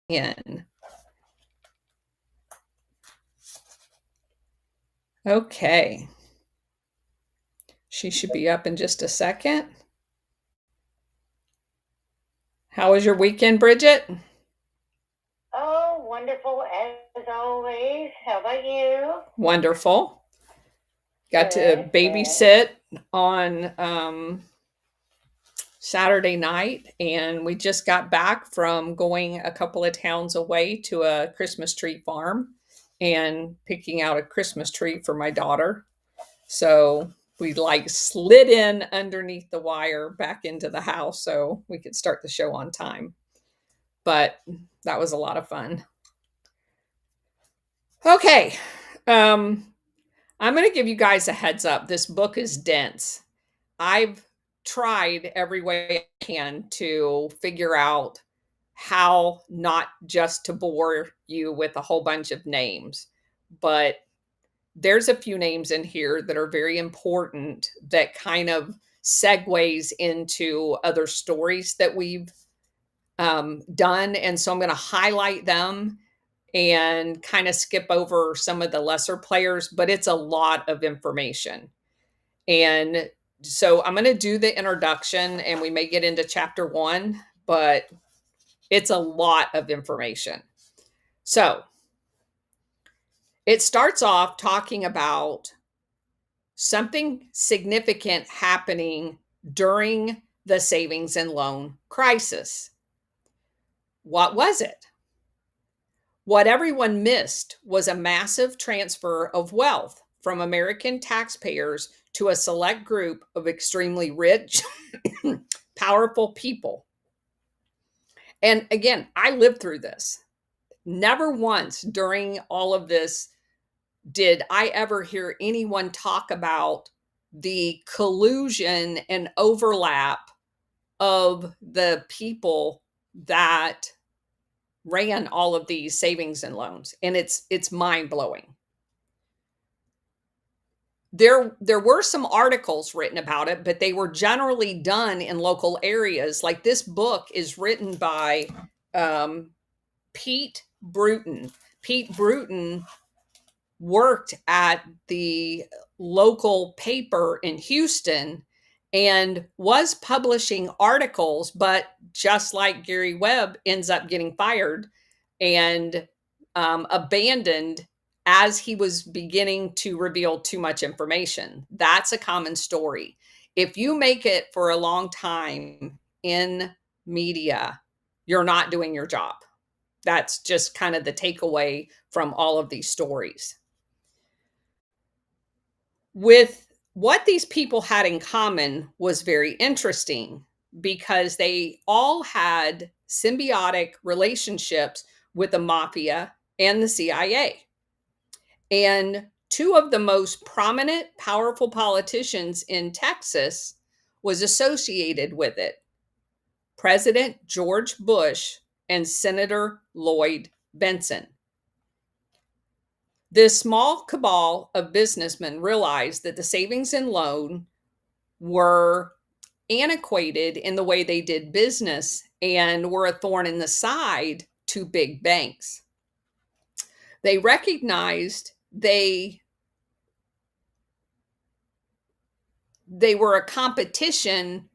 in. Okay. She should be up in just a second. How was your weekend, Bridget? Oh, wonderful as always. How about you? Wonderful. Got to Good, good. babysit on Saturday night, and we just got back from going a couple of towns away to a Christmas tree farm and picking out a Christmas tree for my daughter. So we like slid in underneath the wire back into the house so we could start the show on time. But that was a lot of fun. Okay. Um, I'm going to give you guys a heads up. This book is dense. I've tried every way I can to figure out how not just to bore you with a whole bunch of names, but there's a few names in here that are very important that kind of segues into other stories that we've done. And so I'm going to highlight them and kind of skip over some of the lesser players, but it's a lot of information. And so I'm going to do the introduction and we may get into chapter 1, but it's a lot of information. So it starts off talking about something significant happening during the savings and loan crisis. What was it? What everyone missed was a massive transfer of wealth from American taxpayers to a select group of extremely rich, powerful people. And again, I lived through this. Never once during all of this did I ever hear anyone talk about the collusion and overlap of the people that ran all of these savings and loans, and it's mind-blowing. There were some articles written about it, but they were generally done in local areas. Like this book is written by um, Pete Bruton. Pete Bruton worked at the local paper in Houston and was publishing articles, but just like Gary Webb ends up getting fired and abandoned as he was beginning to reveal too much information. That's a common story. If you make it for a long time in media, you're not doing your job. That's just kind of the takeaway from all of these stories. With what these people had in common was very interesting because they all had symbiotic relationships with the mafia and the CIA. And two of the most prominent, powerful politicians in Texas was associated with it. President George Bush and Senator Lloyd Bentsen. This small cabal of businessmen realized that the savings and loan were antiquated in the way they did business and were a thorn in the side to big banks. They recognized they were a competition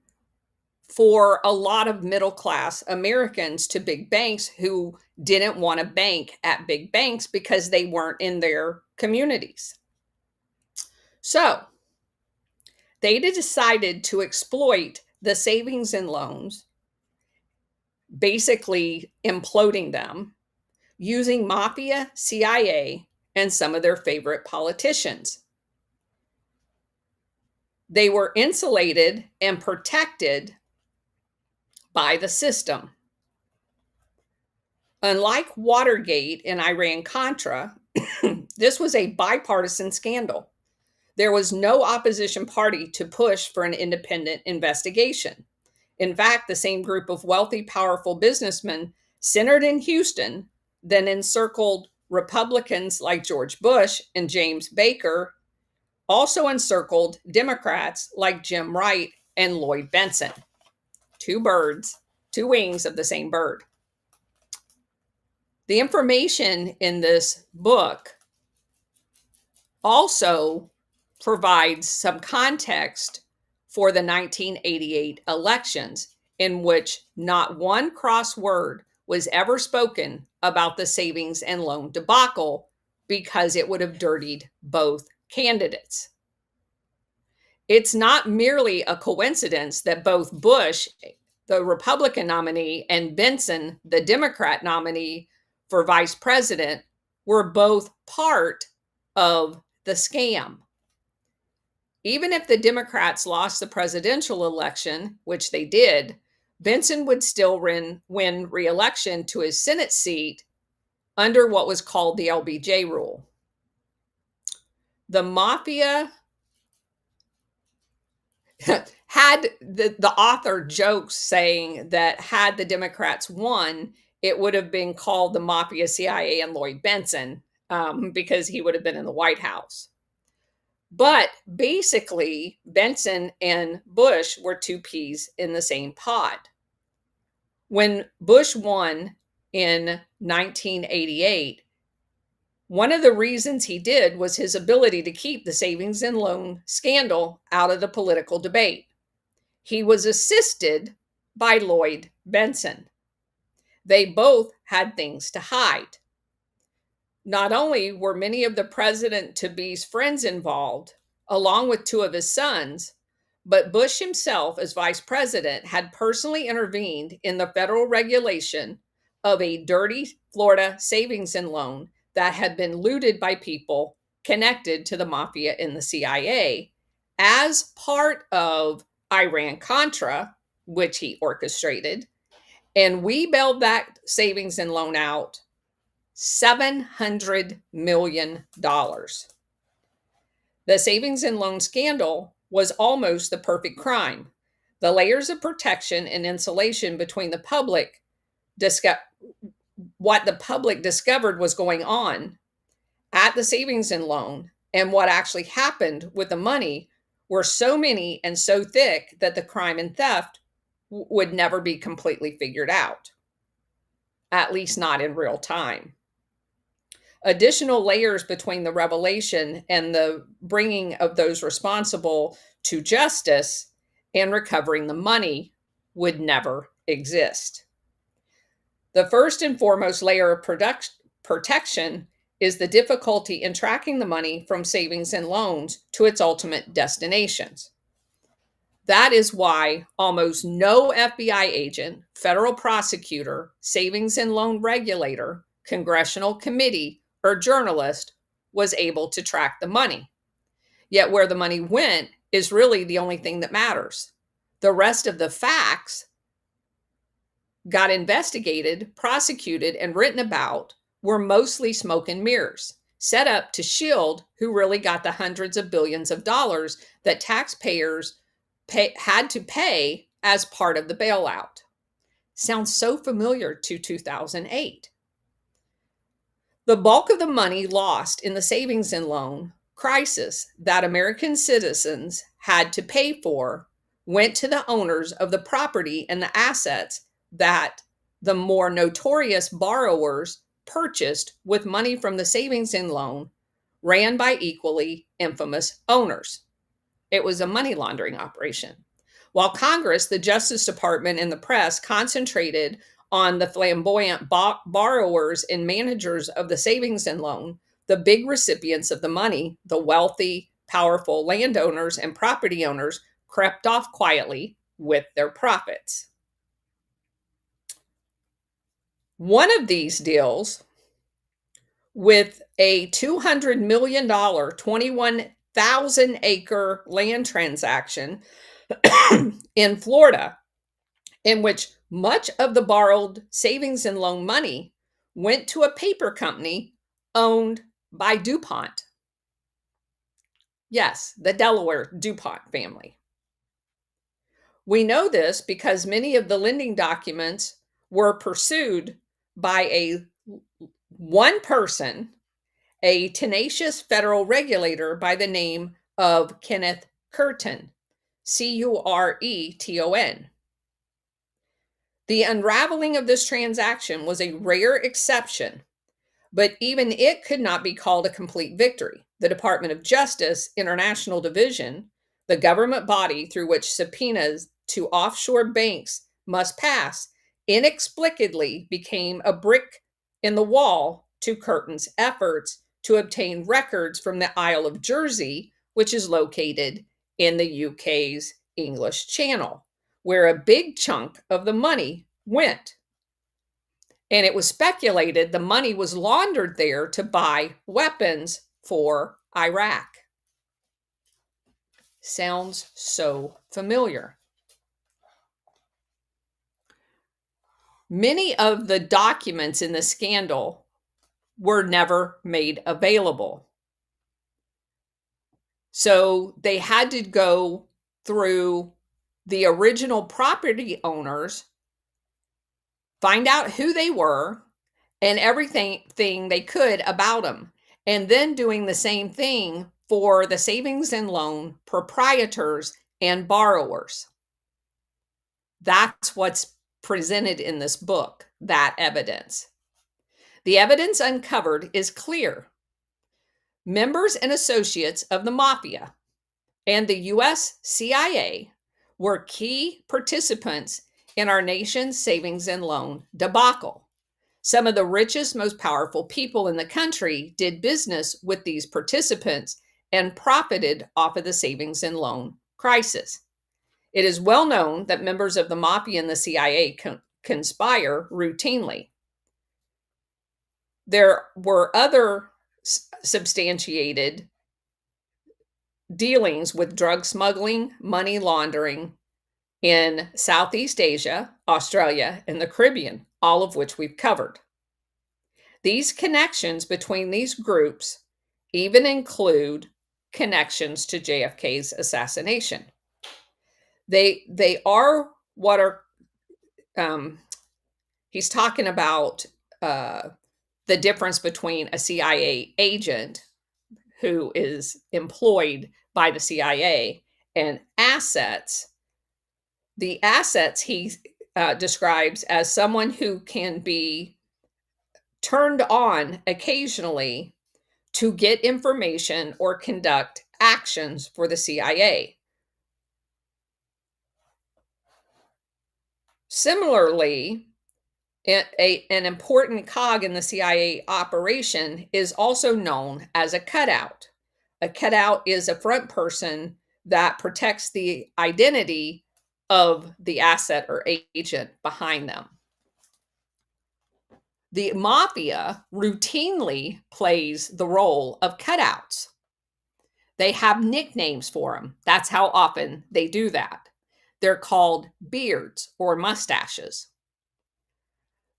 for a lot of middle class Americans to big banks who didn't want to bank at big banks because they weren't in their communities. So they decided to exploit the savings and loans, basically imploding them using Mafia, CIA, and some of their favorite politicians. They were insulated and protected by the system. Unlike Watergate and Iran Contra, this was a bipartisan scandal. There was no opposition party to push for an independent investigation. In fact, the same group of wealthy, powerful businessmen centered in Houston then encircled Republicans like George Bush and James Baker, also encircled Democrats like Jim Wright and Lloyd Bentsen. Two birds, two wings of the same bird. The information in this book also provides some context for the 1988 elections, in which not one cross word was ever spoken about the savings and loan debacle because it would have dirtied both candidates. It's not merely a coincidence that both Bush, the Republican nominee, and Benson, the Democrat nominee for vice president, were both part of the scam. Even if the Democrats lost the presidential election, which they did, Benson would still win re-election to his Senate seat under what was called the LBJ rule. The Mafia had the author jokes saying that had the Democrats won, it would have been called the Mafia, CIA, and Lloyd Benson, because he would have been in the White House. But basically, Benson and Bush were two peas in the same pod. When Bush won in 1988, one of the reasons he did was his ability to keep the savings and loan scandal out of the political debate. He was assisted by Lloyd Benson. They both had things to hide. Not only were many of the president-to-be's friends involved, along with two of his sons, but Bush himself, as vice president, had personally intervened in the federal regulation of a dirty Florida savings and loan that had been looted by people connected to the Mafia and the CIA as part of Iran-Contra, which he orchestrated. And we bailed that savings and loan out $700 million. The savings and loan scandal was almost the perfect crime. The layers of protection and insulation between the public, what the public discovered was going on at the savings and loan, and what actually happened with the money were so many and so thick that the crime and theft would never be completely figured out, at least not in real time. Additional layers between the revelation and the bringing of those responsible to justice and recovering the money would never exist. The first and foremost layer of protection is the difficulty in tracking the money from savings and loans to its ultimate destinations. That is why almost no FBI agent, federal prosecutor, savings and loan regulator, congressional committee, or journalist was able to track the money. Yet where the money went is really the only thing that matters. The rest of the facts got investigated, prosecuted, and written about were mostly smoke and mirrors, set up to shield who really got the hundreds of billions of dollars that taxpayers had to pay as part of the bailout. Sounds so familiar to 2008. The bulk of the money lost in the savings and loan crisis that American citizens had to pay for went to the owners of the property and the assets that the more notorious borrowers purchased with money from the savings and loan ran by equally infamous owners. It was a money laundering operation. While Congress, the Justice Department, and the press concentrated on the flamboyant borrowers and managers of the savings and loan, the big recipients of the money, the wealthy, powerful landowners and property owners, crept off quietly with their profits. One of these deals, with a $200 million, 21,000-acre land transaction in Florida, in which much of the borrowed savings and loan money went to a paper company owned by DuPont. Yes, the Delaware DuPont family. We know this because many of the lending documents were pursued by one person, a tenacious federal regulator by the name of Kenneth Curtin, Curton. The unraveling of this transaction was a rare exception, but even it could not be called a complete victory. The Department of Justice International Division, the government body through which subpoenas to offshore banks must pass, inexplicably became a brick in the wall to Curtin's efforts to obtain records from the Isle of Jersey, which is located in the UK's English Channel, where a big chunk of the money went. And it was speculated the money was laundered there to buy weapons for Iraq. Sounds so familiar. Many of the documents in the scandal were never made available. So they had to go through the original property owners, find out who they were, and everything they could about them, and then doing the same thing for the savings and loan proprietors and borrowers. That's what's presented in this book, that evidence. The evidence uncovered is clear. Members and associates of the Mafia and the US CIA were key participants in our nation's savings and loan debacle. Some of the richest, most powerful people in the country did business with these participants and profited off of the savings and loan crisis. It is well known that members of the Mafia and the CIA conspire routinely. There were other substantiated dealings with drug smuggling, money laundering in Southeast Asia, Australia, and the Caribbean, all of which we've covered. These connections between these groups even include connections to JFK's assassination. They are what are, he's talking about the difference between a CIA agent who is employed by the CIA and assets. The assets he describes as someone who can be turned on occasionally to get information or conduct actions for the CIA. Similarly, an important cog in the CIA operation is also known as a cutout. A cutout is a front person that protects the identity of the asset or agent behind them. The Mafia routinely plays the role of cutouts. They have nicknames for them. That's how often they do that. They're called beards or mustaches.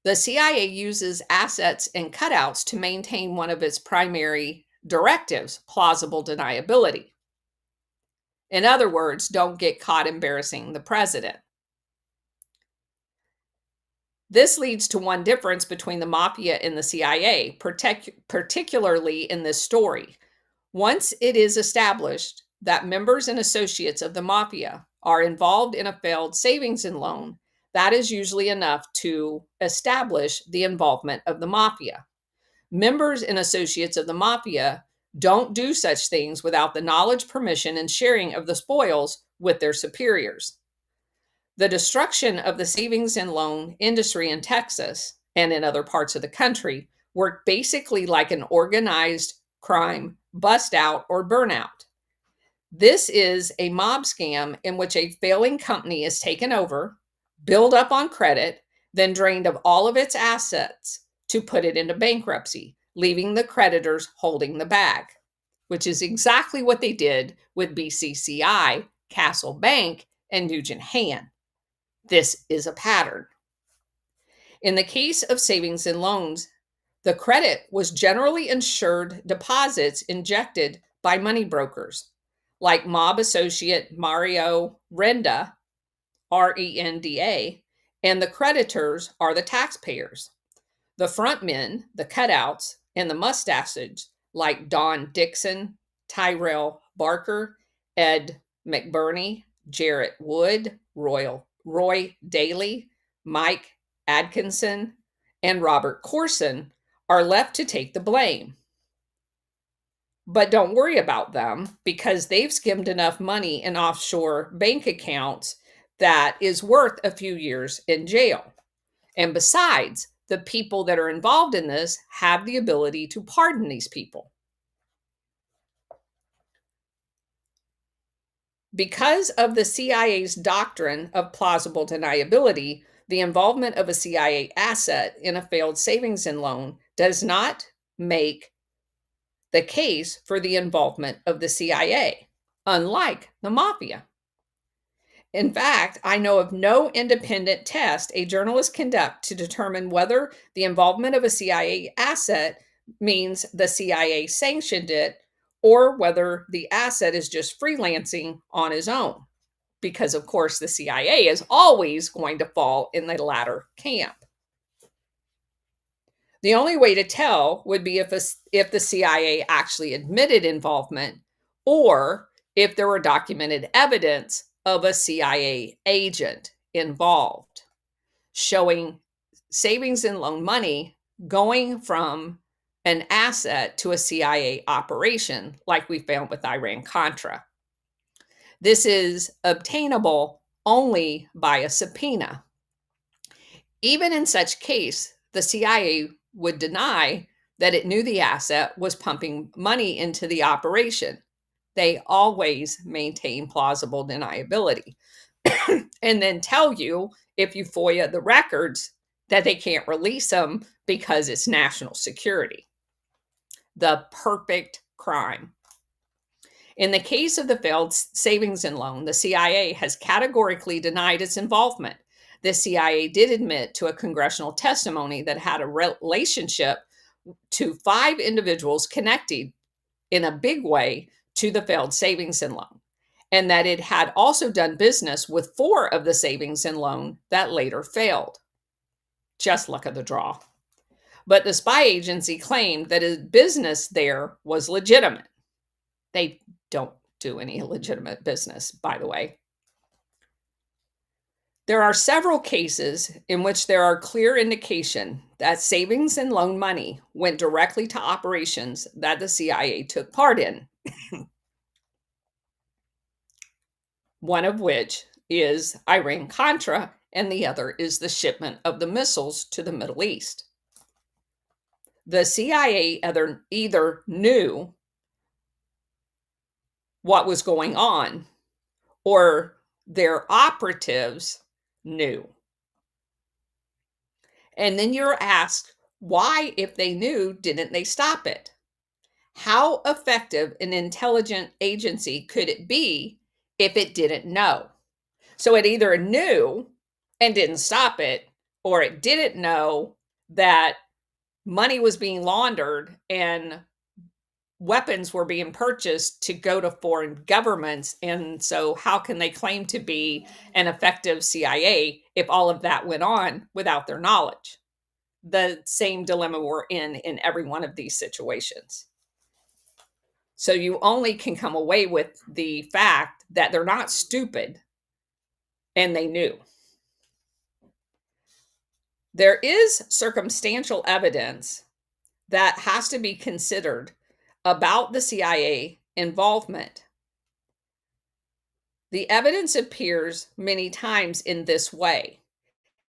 The CIA uses assets and cutouts to maintain one of its primary directives, plausible deniability. In other words, don't get caught embarrassing the president. This leads to one difference between the Mafia and the CIA, particularly in this story. Once it is established that members and associates of the Mafia are involved in a failed savings and loan, that is usually enough to establish the involvement of the Mafia. Members and associates of the Mafia don't do such things without the knowledge, permission, and sharing of the spoils with their superiors. The destruction of the savings and loan industry in Texas and in other parts of the country worked basically like an organized crime bust out or burnout. This is a mob scam in which a failing company is taken over, built up on credit, then drained of all of its assets to put it into bankruptcy, leaving the creditors holding the bag, which is exactly what they did with BCCI, Castle Bank, and Nugent Hand. This is a pattern. In the case of savings and loans, the credit was generally insured deposits injected by money brokers, like mob associate Mario Renda, Renda, and the creditors are the taxpayers. The front men, the cutouts, and the mustaches, like Don Dixon, Tyrell Barker, Ed McBurney, Jarrett Wood, Roy Daly, Mike Atkinson, and Robert Corson are left to take the blame. But don't worry about them because they've skimmed enough money in offshore bank accounts that is worth a few years in jail. And besides, the people that are involved in this have the ability to pardon these people. Because of the CIA's doctrine of plausible deniability, the involvement of a CIA asset in a failed savings and loan does not make the case for the involvement of the CIA, unlike the Mafia. In fact, I know of no independent test a journalist conduct to determine whether the involvement of a CIA asset means the CIA sanctioned it or whether the asset is just freelancing on his own. Because, of course, the CIA is always going to fall in the latter camp. The only way to tell would be if the CIA actually admitted involvement or if there were documented evidence of a CIA agent involved, showing savings and loan money going from an asset to a CIA operation, like we found with Iran-Contra. This is obtainable only by a subpoena. Even in such case, the CIA would deny that it knew the asset was pumping money into the operation. They always maintain plausible deniability and then tell you, if you FOIA the records, that they can't release them because it's national security. The perfect crime. In the case of the failed savings and loan, the CIA has categorically denied its involvement. The CIA did admit to a congressional testimony that had a relationship to 5 individuals connected in a big way to the failed savings and loan, and that it had also done business with 4 of the savings and loan that later failed. Just luck of the draw. But the spy agency claimed that his business there was legitimate. They don't do any illegitimate business, by the way. There are several cases in which there are clear indication that savings and loan money went directly to operations that the CIA took part in. One of which is Iran-Contra, and the other is the shipment of the missiles to the Middle East. The CIA either knew what was going on or their operatives knew. And then you're asked, why, if they knew, didn't they stop it? How effective an intelligent agency could it be if it didn't know? So it either knew and didn't stop it, or it didn't know that money was being laundered and weapons were being purchased to go to foreign governments. And so how can they claim to be an effective CIA if all of that went on without their knowledge? The same dilemma we're in every one of these situations. So you only can come away with the fact that they're not stupid and they knew. There is circumstantial evidence that has to be considered about the CIA involvement. The evidence appears many times in this way.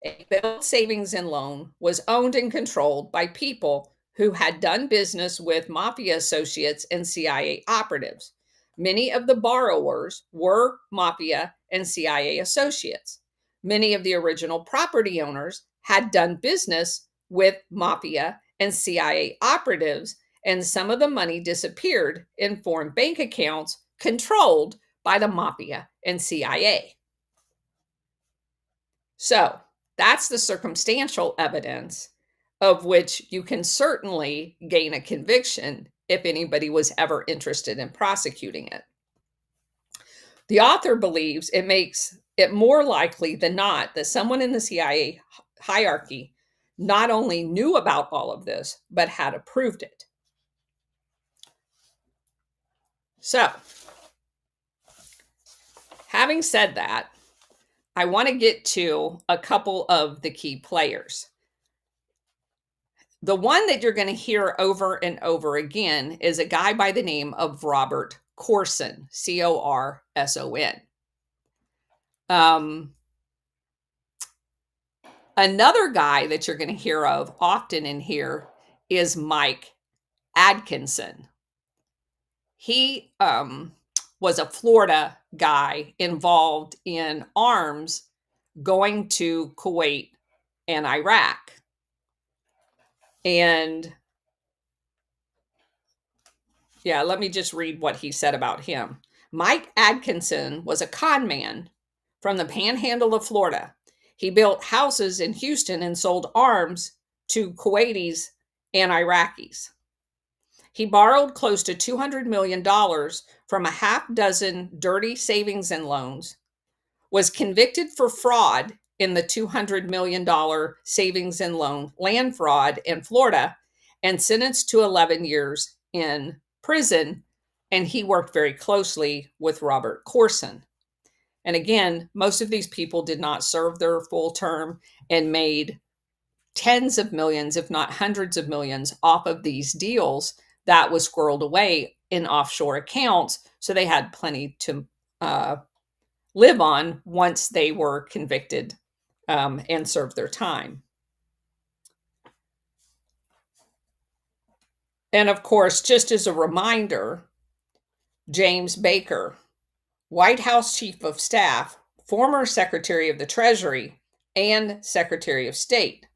A failed savings and loan was owned and controlled by people who had done business with Mafia associates and CIA operatives. Many of the borrowers were Mafia and CIA associates. Many of the original property owners had done business with Mafia and CIA operatives, and some of the money disappeared in foreign bank accounts controlled by the Mafia and CIA. So that's the circumstantial evidence of which you can certainly gain a conviction if anybody was ever interested in prosecuting it. The author believes it makes it more likely than not that someone in the CIA hierarchy not only knew about all of this, but had approved it. So, having said that, I want to get to a couple of the key players. The one that you're going to hear over and over again is a guy by the name of Robert Corson, Corson. Um, Another guy that you're going to hear of often in here is Mike Atkinson. He was a Florida guy involved in arms going to Kuwait and Iraq. And yeah, let me just read what he said about him. Mike Atkinson was a con man from the panhandle of Florida. He built houses in Houston and sold arms to Kuwaitis and Iraqis. He borrowed close to $200 million from a half dozen dirty savings and loans, was convicted for fraud in the $200 million savings and loan land fraud in Florida, and sentenced to 11 years in prison. And he worked very closely with Robert Corson. And again, most of these people did not serve their full term and made tens of millions, if not hundreds of millions, off of these deals that was squirreled away in offshore accounts. So they had plenty to live on once they were convicted and served their time. And of course, just as a reminder, James Baker, White House Chief of Staff, former Secretary of the Treasury, and Secretary of State.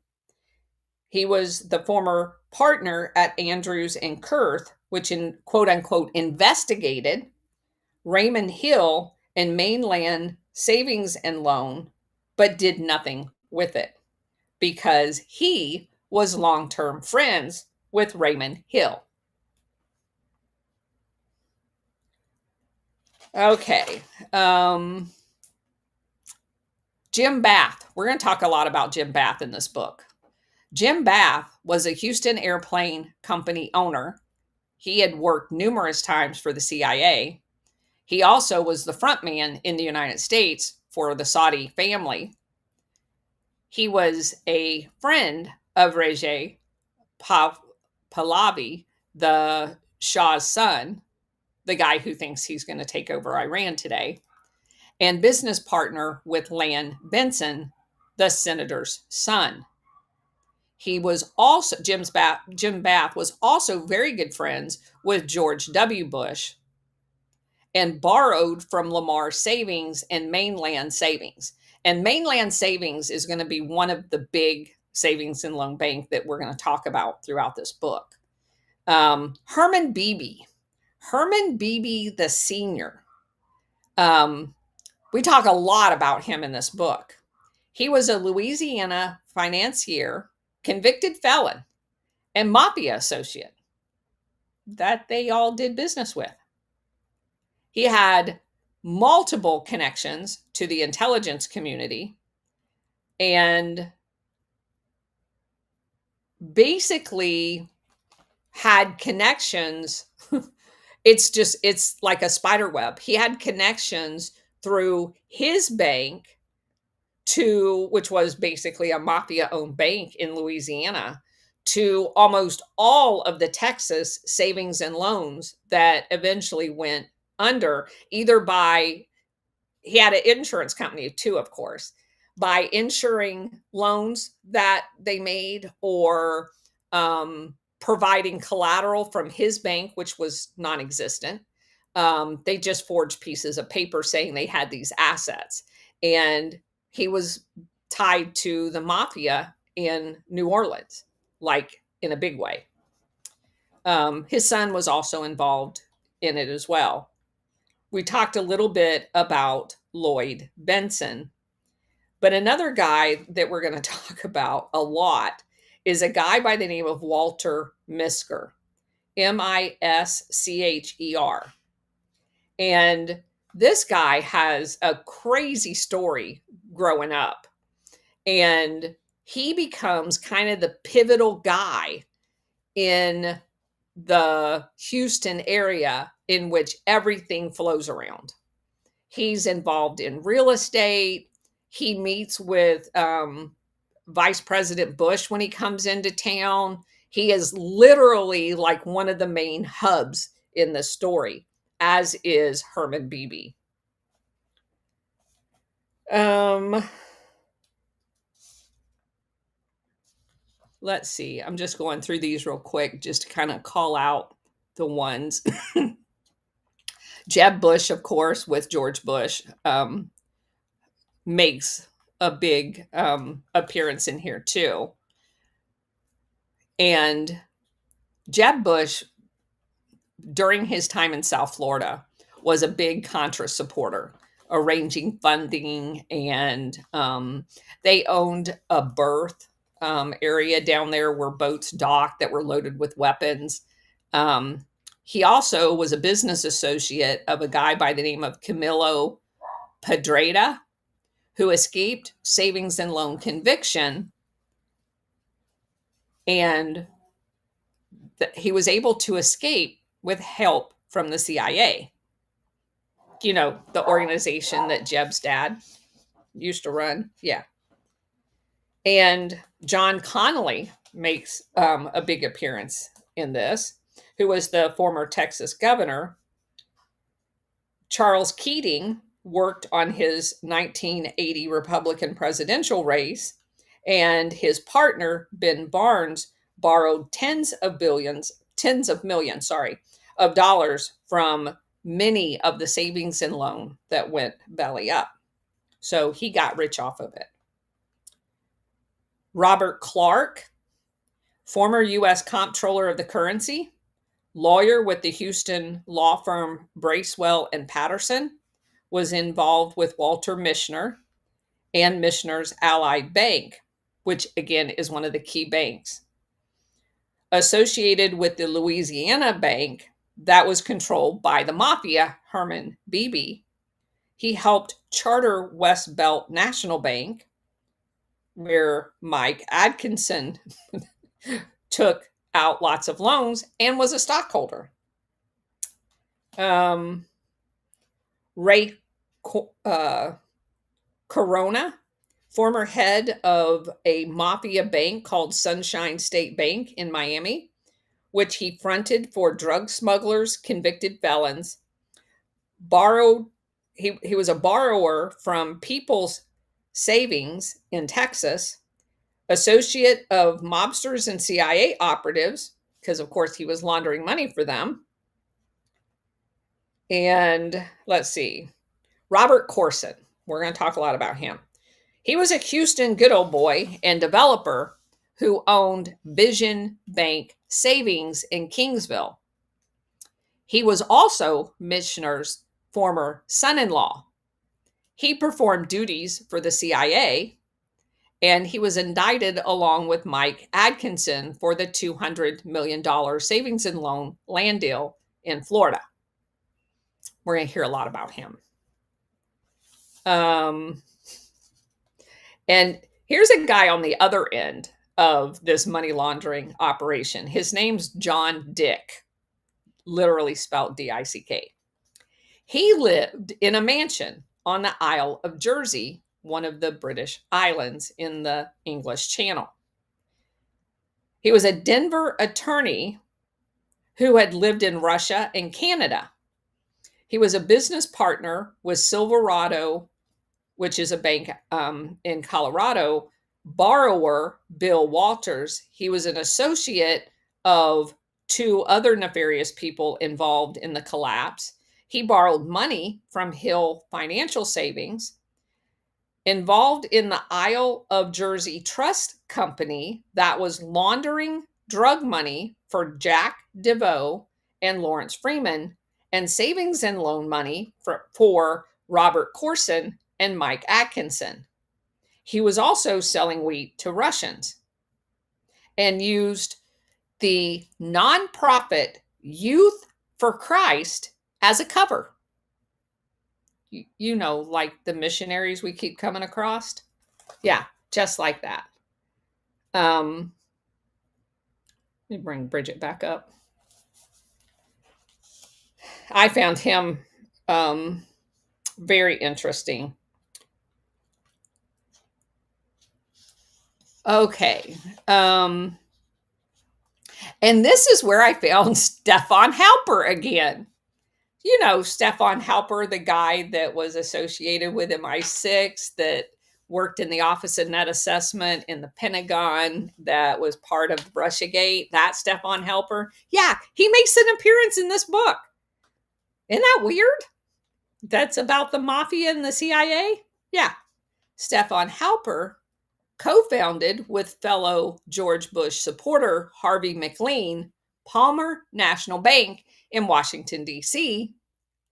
He was the former partner at Andrews and Kurth, which in quote unquote investigated Raymond Hill and Mainland Savings and Loan, but did nothing with it because he was long-term friends with Raymond Hill. Okay. Jim Bath. We're going to talk a lot about Jim Bath in this book. Jim Bath was a Houston Airplane Company owner. He had worked numerous times for the CIA. He also was the front man in the United States for the Saudi family. He was a friend of Reza Pahlavi, the Shah's son, the guy who thinks he's going to take over Iran today, and business partner with Lan Benson, the senator's son. He was also, Jim Bath was also very good friends with George W. Bush and borrowed from Lamar Savings and Mainland Savings. And Mainland Savings is going to be one of the big savings and loan bank that we're going to talk about throughout this book. Herman Beebe the senior. We talk a lot about him in this book. He was a Louisiana financier, convicted felon, and Mafia associate that they all did business with. He had multiple connections to the intelligence community and basically had connections. It's like a spider web. He had connections through his bank to, which was basically a mafia-owned bank in Louisiana, to almost all of the Texas savings and loans that eventually went under, either by, he had an insurance company too, of course, by insuring loans that they made or providing collateral from his bank, which was non-existent. They just forged pieces of paper saying they had these assets. And he was tied to the mafia in New Orleans, like in a big way. His son was also involved in it as well. We talked a little bit about Lloyd Benson, but another guy that we're going to talk about a lot is a guy by the name of Walter Misker, Misker. And this guy has a crazy story growing up. And he becomes kind of the pivotal guy in the Houston area in which everything flows around. He's involved in real estate. He meets with Vice President Bush when he comes into town. He is literally like one of the main hubs in the story, as is Herman Beebe. Let's see. I'm just going through these real quick just to kind of call out the ones. Jeb Bush, of course, with George Bush, makes a big appearance in here too. And Jeb Bush, during his time in South Florida, was a big Contra supporter, arranging funding, and they owned a berth area down there where boats docked that were loaded with weapons. He also was a business associate of a guy by the name of Camilo Pedreda, who escaped savings and loan conviction, and he was able to escape with help from the CIA. You know, the organization that Jeb's dad used to run. Yeah. And John Connolly makes a big appearance in this, who was the former Texas governor. Charles Keating worked on his 1980 Republican presidential race, and his partner, Ben Barnes, borrowed tens of millions, of dollars from many of the savings and loan that went belly up. So he got rich off of it. Robert Clark, former U.S. Comptroller of the Currency, lawyer with the Houston law firm Bracewell and Patterson, was involved with Walter Michener and Michener's Allied Bank, which again is one of the key banks. Associated with the Louisiana Bank that was controlled by the Mafia, Herman Beebe, he helped charter West Belt National Bank, where Mike Atkinson took out lots of loans and was a stockholder. Ray Corona, former head of a mafia bank called Sunshine State Bank in Miami, which he fronted for drug smugglers, convicted felons, he was a borrower from People's Savings in Texas, associate of mobsters and CIA operatives, because of course he was laundering money for them. And let's see, Robert Corson. We're going to talk a lot about him. He was a Houston good old boy and developer who owned Vision Bank Savings in Kingsville. He was also Michener's former son-in-law. He performed duties for the CIA, and he was indicted along with Mike Atkinson for the $200 million savings and loan land deal in Florida. We're going to hear a lot about him. And here's a guy on the other end of this money laundering operation. His name's John Dick, literally spelled D-I-C-K. He lived in a mansion on the Isle of Jersey, one of the British islands in the English Channel. He was a Denver attorney who had lived in Russia and Canada. He was a business partner with Silverado, which is a bank in Colorado, borrower Bill Walters. He was an associate of two other nefarious people involved in the collapse. He borrowed money from Hill Financial Savings, involved in the Isle of Jersey Trust Company that was laundering drug money for Jack DeVoe and Lawrence Freeman, and savings and loan money for Robert Corson and Mike Atkinson. He was also selling wheat to Russians and used the nonprofit Youth for Christ as a cover. You know, like the missionaries we keep coming across. Yeah, just like that. Let me bring Bridget back up. I found him very interesting. Okay. And this is where I found Stefan Halper again. You know, Stefan Halper, the guy that was associated with MI6, that worked in the Office of Net Assessment in the Pentagon, that was part of Russiagate, that Stefan Halper. Yeah, he makes an appearance in this book. Isn't that weird? That's about the Mafia and the CIA? Yeah. Stefan Halper co-founded with fellow George Bush supporter Harvey McLean Palmer National Bank in Washington, D.C.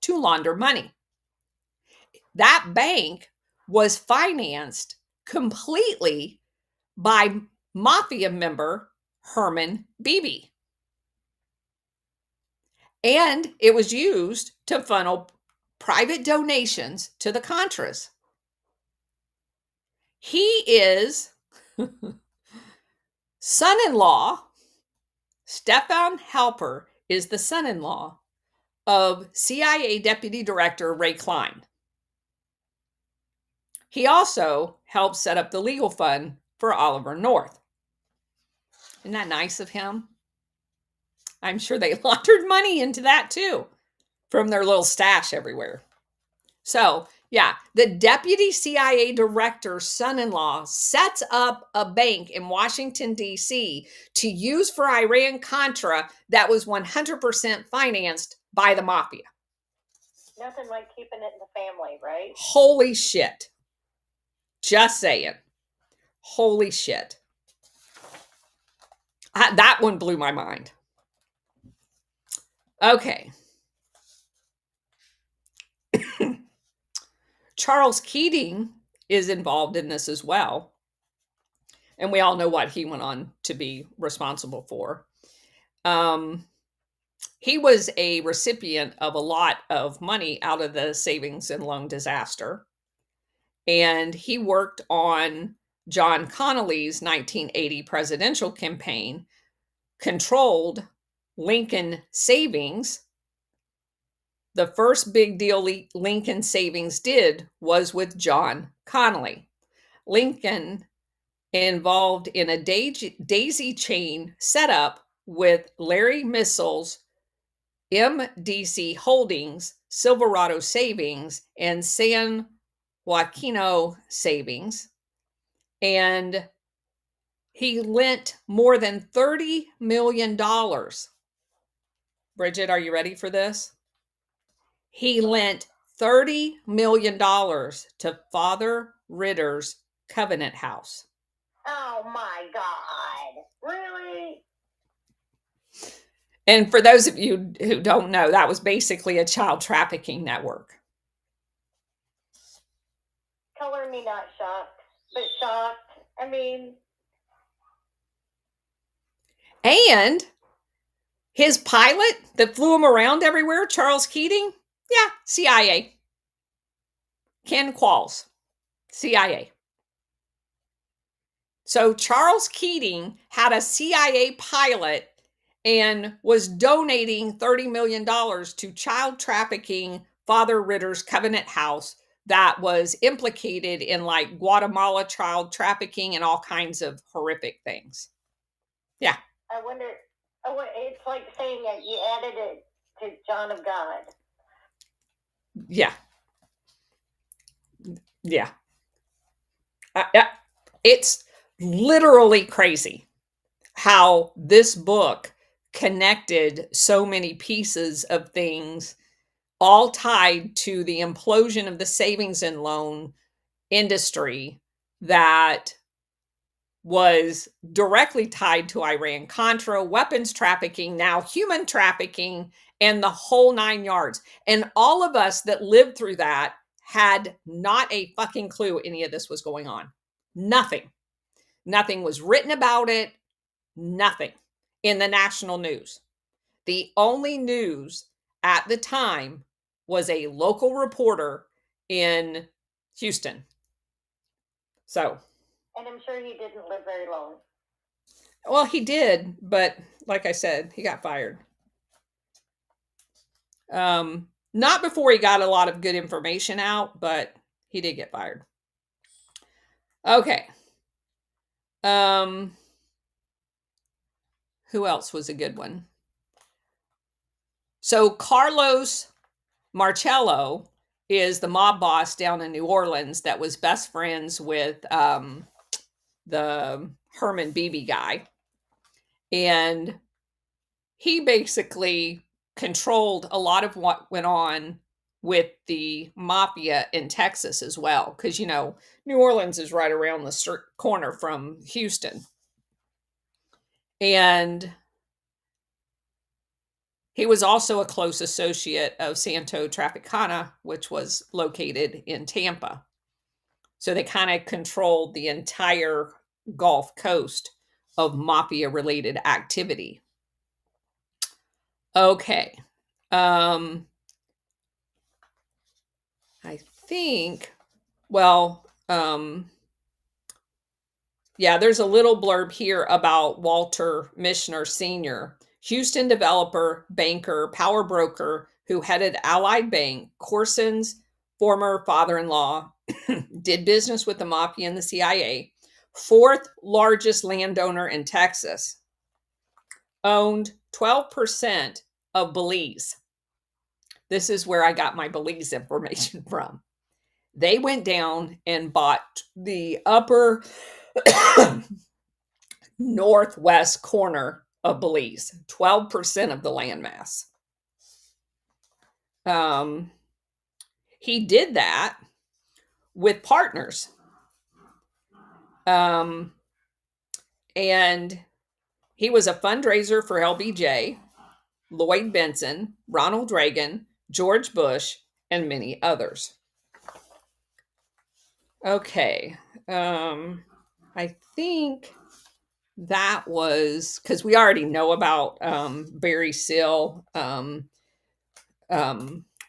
to launder money. That bank was financed completely by Mafia member Herman Beebe. And it was used to funnel private donations to the Contras. He is son-in-law. Stefan Halper is the son-in-law of CIA Deputy Director Ray Klein. He also helped set up the legal fund for Oliver North. Isn't that nice of him? I'm sure they laundered money into that too from their little stash everywhere. So, yeah, the deputy CIA director's son-in-law sets up a bank in Washington, D.C. to use for Iran-Contra that was 100% financed by the Mafia. Nothing like keeping it in the family, right? Holy shit. Just saying. Holy shit. That one blew my mind. Okay. Charles Keating is involved in this as well. And we all know what he went on to be responsible for. He was a recipient of a lot of money out of the savings and loan disaster. And he worked on John Connally's 1980 presidential campaign, controlled Lincoln Savings. The first big deal Lincoln Savings did was with John Connally. Lincoln involved in a daisy chain setup with Larry Missel's MDC Holdings, Silverado Savings, and San Joaquino Savings. And he lent more than $30 million. Bridget, are you ready for this? He lent $30 million to Father Ritter's Covenant House. Oh my God. Really? And for those of you who don't know, that was basically a child trafficking network. Color me not shocked, but shocked. I mean. And his pilot that flew him around everywhere, Charles Keating, yeah, CIA. Ken Qualls, CIA. So Charles Keating had a CIA pilot and was donating $30 million to child trafficking Father Ritter's Covenant House that was implicated in like Guatemala child trafficking and all kinds of horrific things. Yeah. I wonder, it's like saying that you added it to John of God. Yeah. Yeah. It's literally crazy how this book connected so many pieces of things, all tied to the implosion of the savings and loan industry that was directly tied to Iran-Contra, weapons trafficking, now human trafficking, and the whole 9 yards. And all of us that lived through that had not a fucking clue any of this was going on. Nothing. Nothing was written about it. Nothing in the national news. The only news at the time was a local reporter in Houston. So. And I'm sure he didn't live very long. Well, he did, but like I said, he got fired. Not before he got a lot of good information out, but he did get fired. Okay. Um, who else was a good one? So Carlos Marcello is the mob boss down in New Orleans that was best friends with the Herman Beebe guy. And he basically controlled a lot of what went on with the mafia in Texas as well. Because, New Orleans is right around the corner from Houston. And he was also a close associate of Santo Tropicana, which was located in Tampa. So they kind of controlled the entire Gulf Coast of mafia related activity. Okay. I think, well, yeah, there's a little blurb here about Walter Michener Sr., Houston developer, banker, power broker who headed Allied Bank, Corson's former father-in-law, did business with the Mafia and the CIA, fourth largest landowner in Texas, owned 12% of Belize. This is where I got my Belize information from. They went down and bought the upper northwest corner of Belize, 12% of the landmass. He did that with partners. And he was a fundraiser for LBJ, Lloyd Benson, Ronald Reagan, George Bush, and many others. Okay. I think that was because we already know about Barry Seal.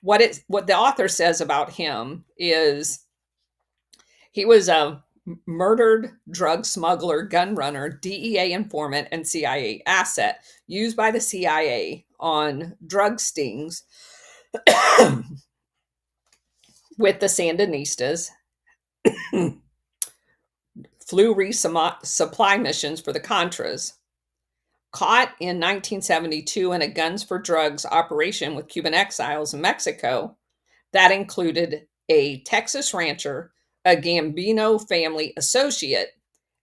What the author says about him is he was a murdered drug smuggler, gun runner, DEA informant, and CIA asset used by the CIA on drug stings with the Sandinistas, flew resupply missions for the Contras, caught in 1972 in a Guns for Drugs operation with Cuban exiles in Mexico that included a Texas rancher, a Gambino family associate,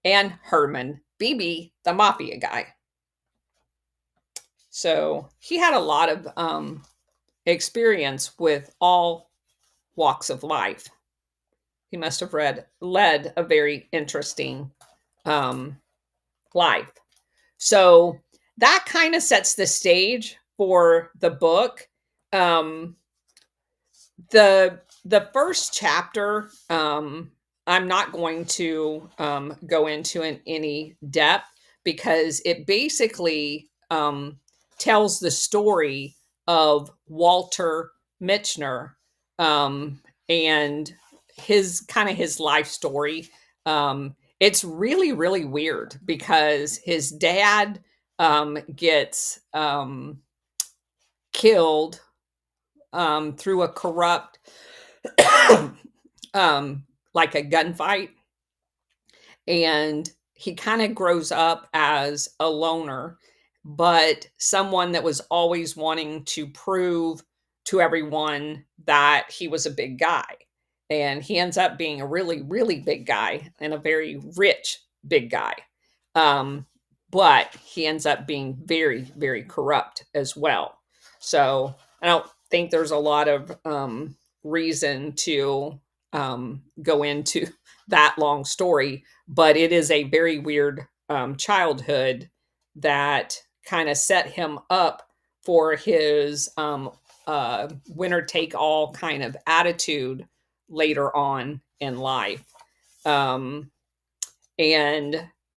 and Herman Beebe, the mafia guy. So he had a lot of experience with all walks of life. He must have led a very interesting life. So that kind of sets the stage for the book. The first chapter, I'm not going to go into in any depth because it basically tells the story of Walter Michener and his life story. It's really, really weird because his dad gets killed through a corrupt, like a gunfight. And he kind of grows up as a loner, but someone that was always wanting to prove to everyone that he was a big guy. And he ends up being a really, really big guy and a very rich big guy. But he ends up being very, very corrupt as well. So I don't think there's a lot of reason to go into that long story, but it is a very weird childhood that kind of set him up for his winner take all kind of attitude later on in life. And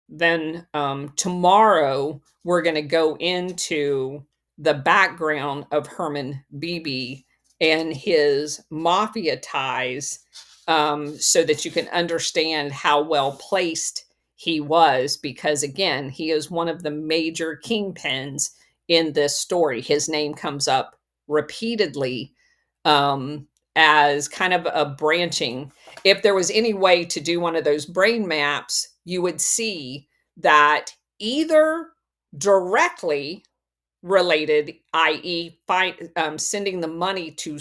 then tomorrow we're going to go into the background of Herman Beebe and his mafia ties, so that you can understand how well placed he was, because again, he is one of the major kingpins in this story. His name comes up repeatedly as kind of a branching. If there was any way to do one of those brain maps, you would see that either directly related, i.e., sending the money to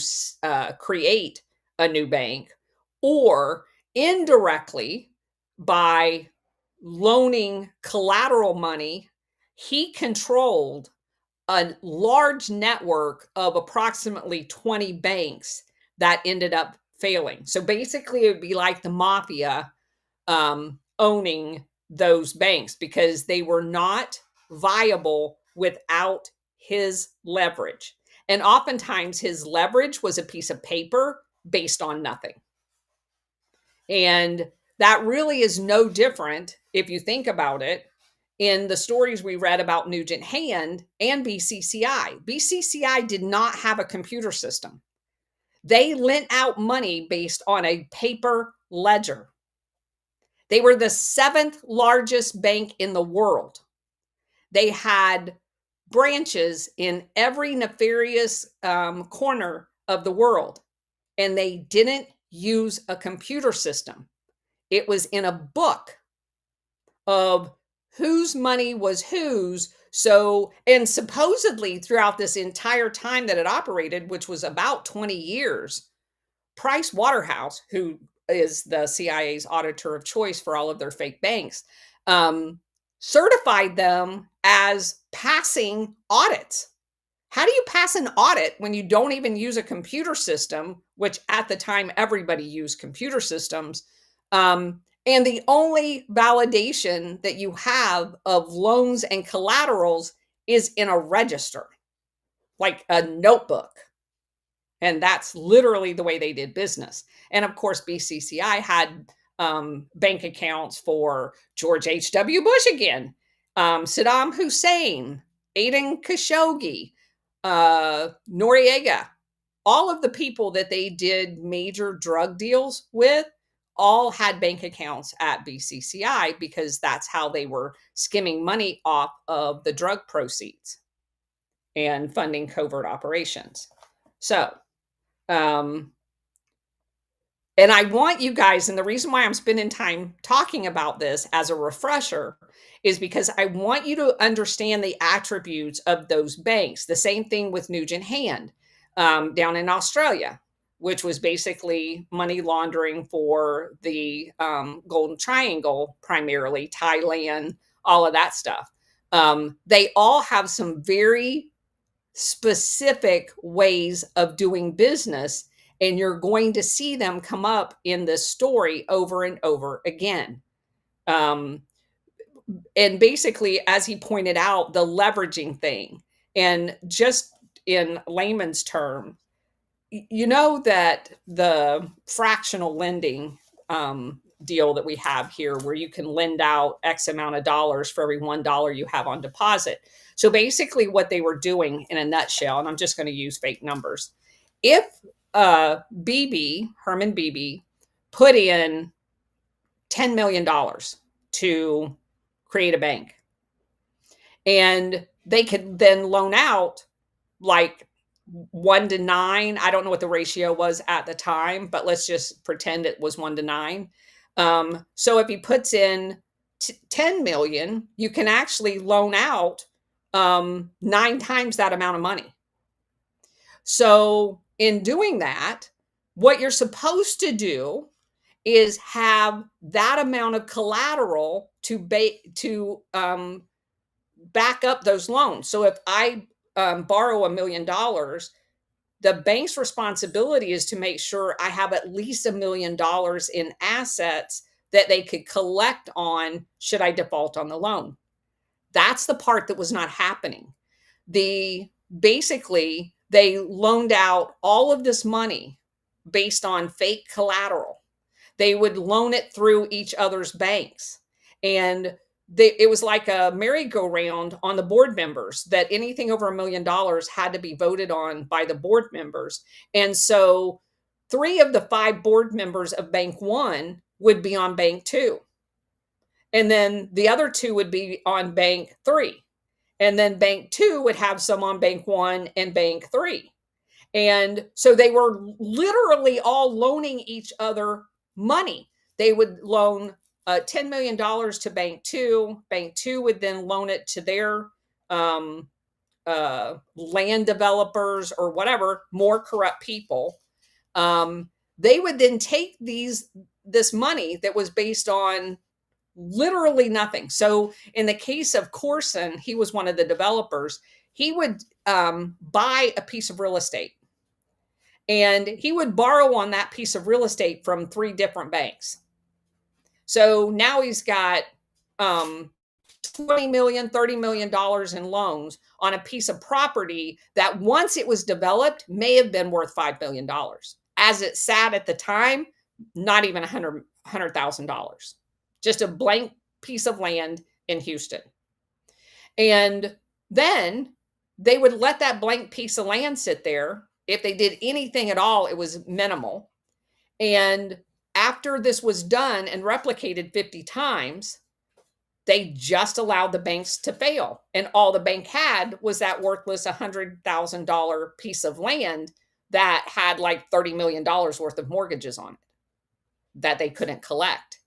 create a new bank, or indirectly by loaning collateral money, he controlled a large network of approximately 20 banks that ended up failing. So basically, it would be like the mafia owning those banks because they were not viable without his leverage. And oftentimes, his leverage was a piece of paper based on nothing. And that really is no different if you think about it in the stories we read about Nugent Hand and BCCI. BCCI did not have a computer system. They lent out money based on a paper ledger. They were the 7th largest bank in the world. They had branches in every nefarious corner of the world, and they didn't use a computer system. It was in a book of whose money was whose. So, and supposedly throughout this entire time that it operated, which was about 20 years, Price Waterhouse, who is the CIA's auditor of choice for all of their fake banks, certified them as passing audits. How do you pass an audit when you don't even use a computer system, which at the time everybody used computer systems? And the only validation that you have of loans and collaterals is in a register, like a notebook. And that's literally the way they did business. And of course, BCCI had bank accounts for George H.W. Bush again, Saddam Hussein, Aiden Khashoggi, Noriega, all of the people that they did major drug deals with all had bank accounts at BCCI because that's how they were skimming money off of the drug proceeds and funding covert operations. So, and I want you guys, and the reason why I'm spending time talking about this as a refresher is because I want you to understand the attributes of those banks. The same thing with Nugent Hand down in Australia, which was basically money laundering for the Golden Triangle, primarily Thailand, all of that stuff. They all have some very specific ways of doing business, and you're going to see them come up in this story over and over again. And basically, as he pointed out, the leveraging thing, and just in layman's term, you know that the fractional lending deal that we have here, where you can lend out X amount of dollars for every $1 you have on deposit. So basically, what they were doing in a nutshell, and I'm just going to use fake numbers, if Herman Beebe, put in $10 million to create a bank, and they could then loan out like 1 to 9. I don't know what the ratio was at the time, but let's just pretend it was 1 to 9. So if he puts in 10 million, you can actually loan out 9 times that amount of money. So in doing that, what you're supposed to do is have that amount of collateral to back up those loans. So if I borrow $1 million, the bank's responsibility is to make sure I have at least $1 million in assets that they could collect on should I default on the loan. That's the part that was not happening. Basically, they loaned out all of this money based on fake collateral. They would loan it through each other's banks. And it was like a merry-go-round on the board members, that anything over $1 million had to be voted on by the board members. And so 3 of the 5 board members of Bank 1 would be on Bank 2. And then the other 2 would be on Bank 3. And then Bank 2 would have some on Bank 1 and Bank 3. And so they were literally all loaning each other money. They would loan $10 million to Bank Two. Bank Two would then loan it to their um, land developers or whatever, more corrupt people. They would then take this money that was based on literally nothing. So in the case of Corson, he was one of the developers. He would buy a piece of real estate, and he would borrow on that piece of real estate from 3 different banks. So now he's got 20 million, $30 million in loans on a piece of property that once it was developed may have been worth $5 million. As it sat at the time, not even $100,000. Just a blank piece of land in Houston. And then they would let that blank piece of land sit there. If they did anything at all, it was minimal. And after this was done and replicated 50 times, they just allowed the banks to fail. And all the bank had was that worthless $100,000 piece of land that had like $30 million worth of mortgages on it that they couldn't collect.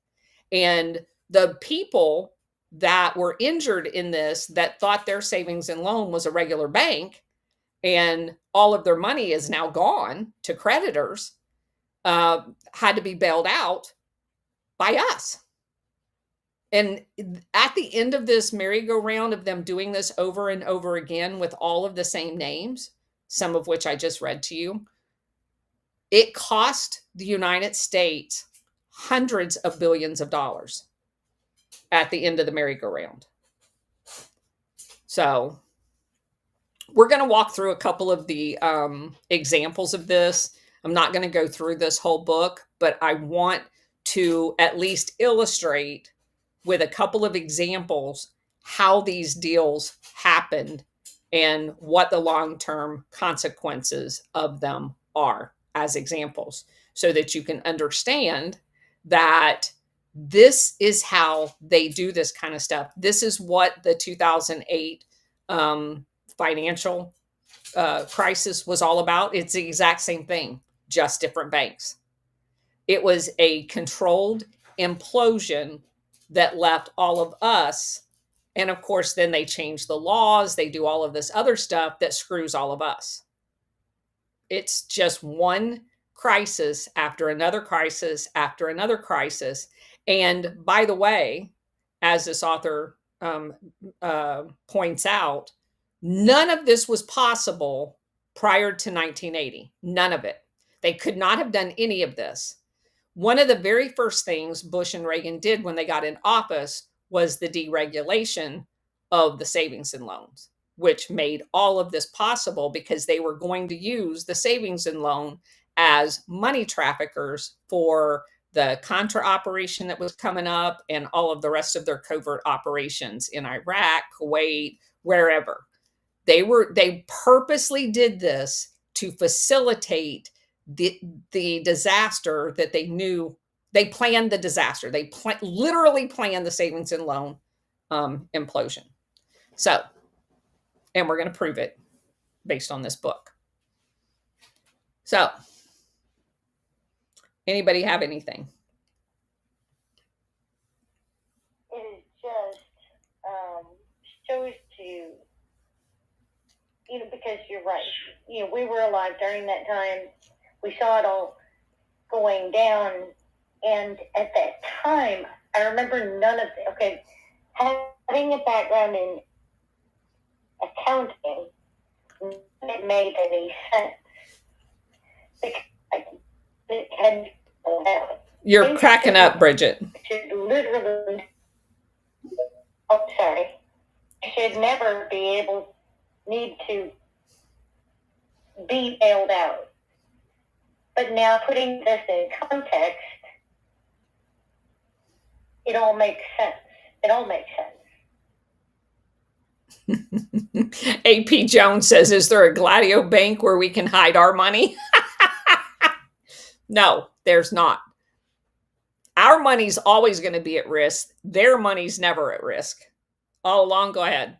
And the people that were injured in this, that thought their savings and loan was a regular bank and all of their money is now gone to creditors, had to be bailed out by us. And at the end of this merry-go-round of them doing this over and over again with all of the same names, some of which I just read to you, it cost the United States hundreds of billions of dollars at the end of the merry-go-round. So we're going to walk through a couple of the examples of this. I'm not going to go through this whole book, but I want to at least illustrate with a couple of examples how these deals happened and what the long-term consequences of them are as examples, so that you can understand that this is how they do this kind of stuff. This is what the 2008 financial crisis was all about. It's the exact same thing, just different banks. It was a controlled implosion that left all of us. And of course, then they change the laws. They do all of this other stuff that screws all of us. It's just one crisis after another crisis after another crisis. And by the way, as this author points out, none of this was possible prior to 1980. None of it. They could not have done any of this. One of the very first things Bush and Reagan did when they got in office was the deregulation of the savings and loans, which made all of this possible because they were going to use the savings and loan as money traffickers for the Contra operation that was coming up and all of the rest of their covert operations in Iraq, Kuwait, wherever. They purposely did this to facilitate the disaster that they knew. They planned the disaster. They literally planned the savings and loan implosion. So, and we're going to prove it based on this book. So, anybody have anything? It just shows to, because you're right. We were alive during that time. We saw it all going down. And at that time, I remember none of it. Having a background in accounting, it made any sense. It had, You're cracking up, Bridget. Literally, sorry. Should never need to be bailed out. But now putting this in context, it all makes sense. It all makes sense. AP Jones says, is there a Gladio bank where we can hide our money? No, there's not. Our money's always going to be at risk. Their money's never at risk. All along, go ahead.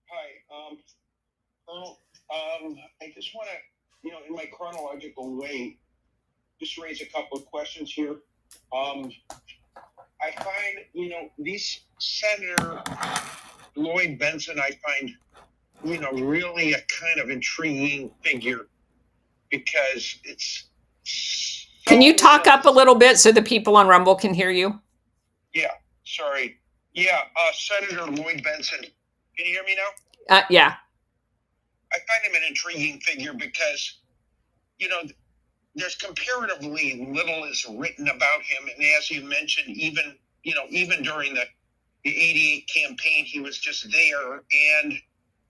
Hi. I just want to, in my chronological way, just raise a couple of questions here. I find, these Senator Lloyd Benson, I find, really a kind of intriguing figure because it's. Can you talk up a little bit so the people on Rumble can hear you? Yeah, sorry. Yeah, Senator Lloyd Benson. Can you hear me now? Yeah. I find him an intriguing figure because, there's comparatively little is written about him. And as you mentioned, even during the 88 campaign, he was just there. And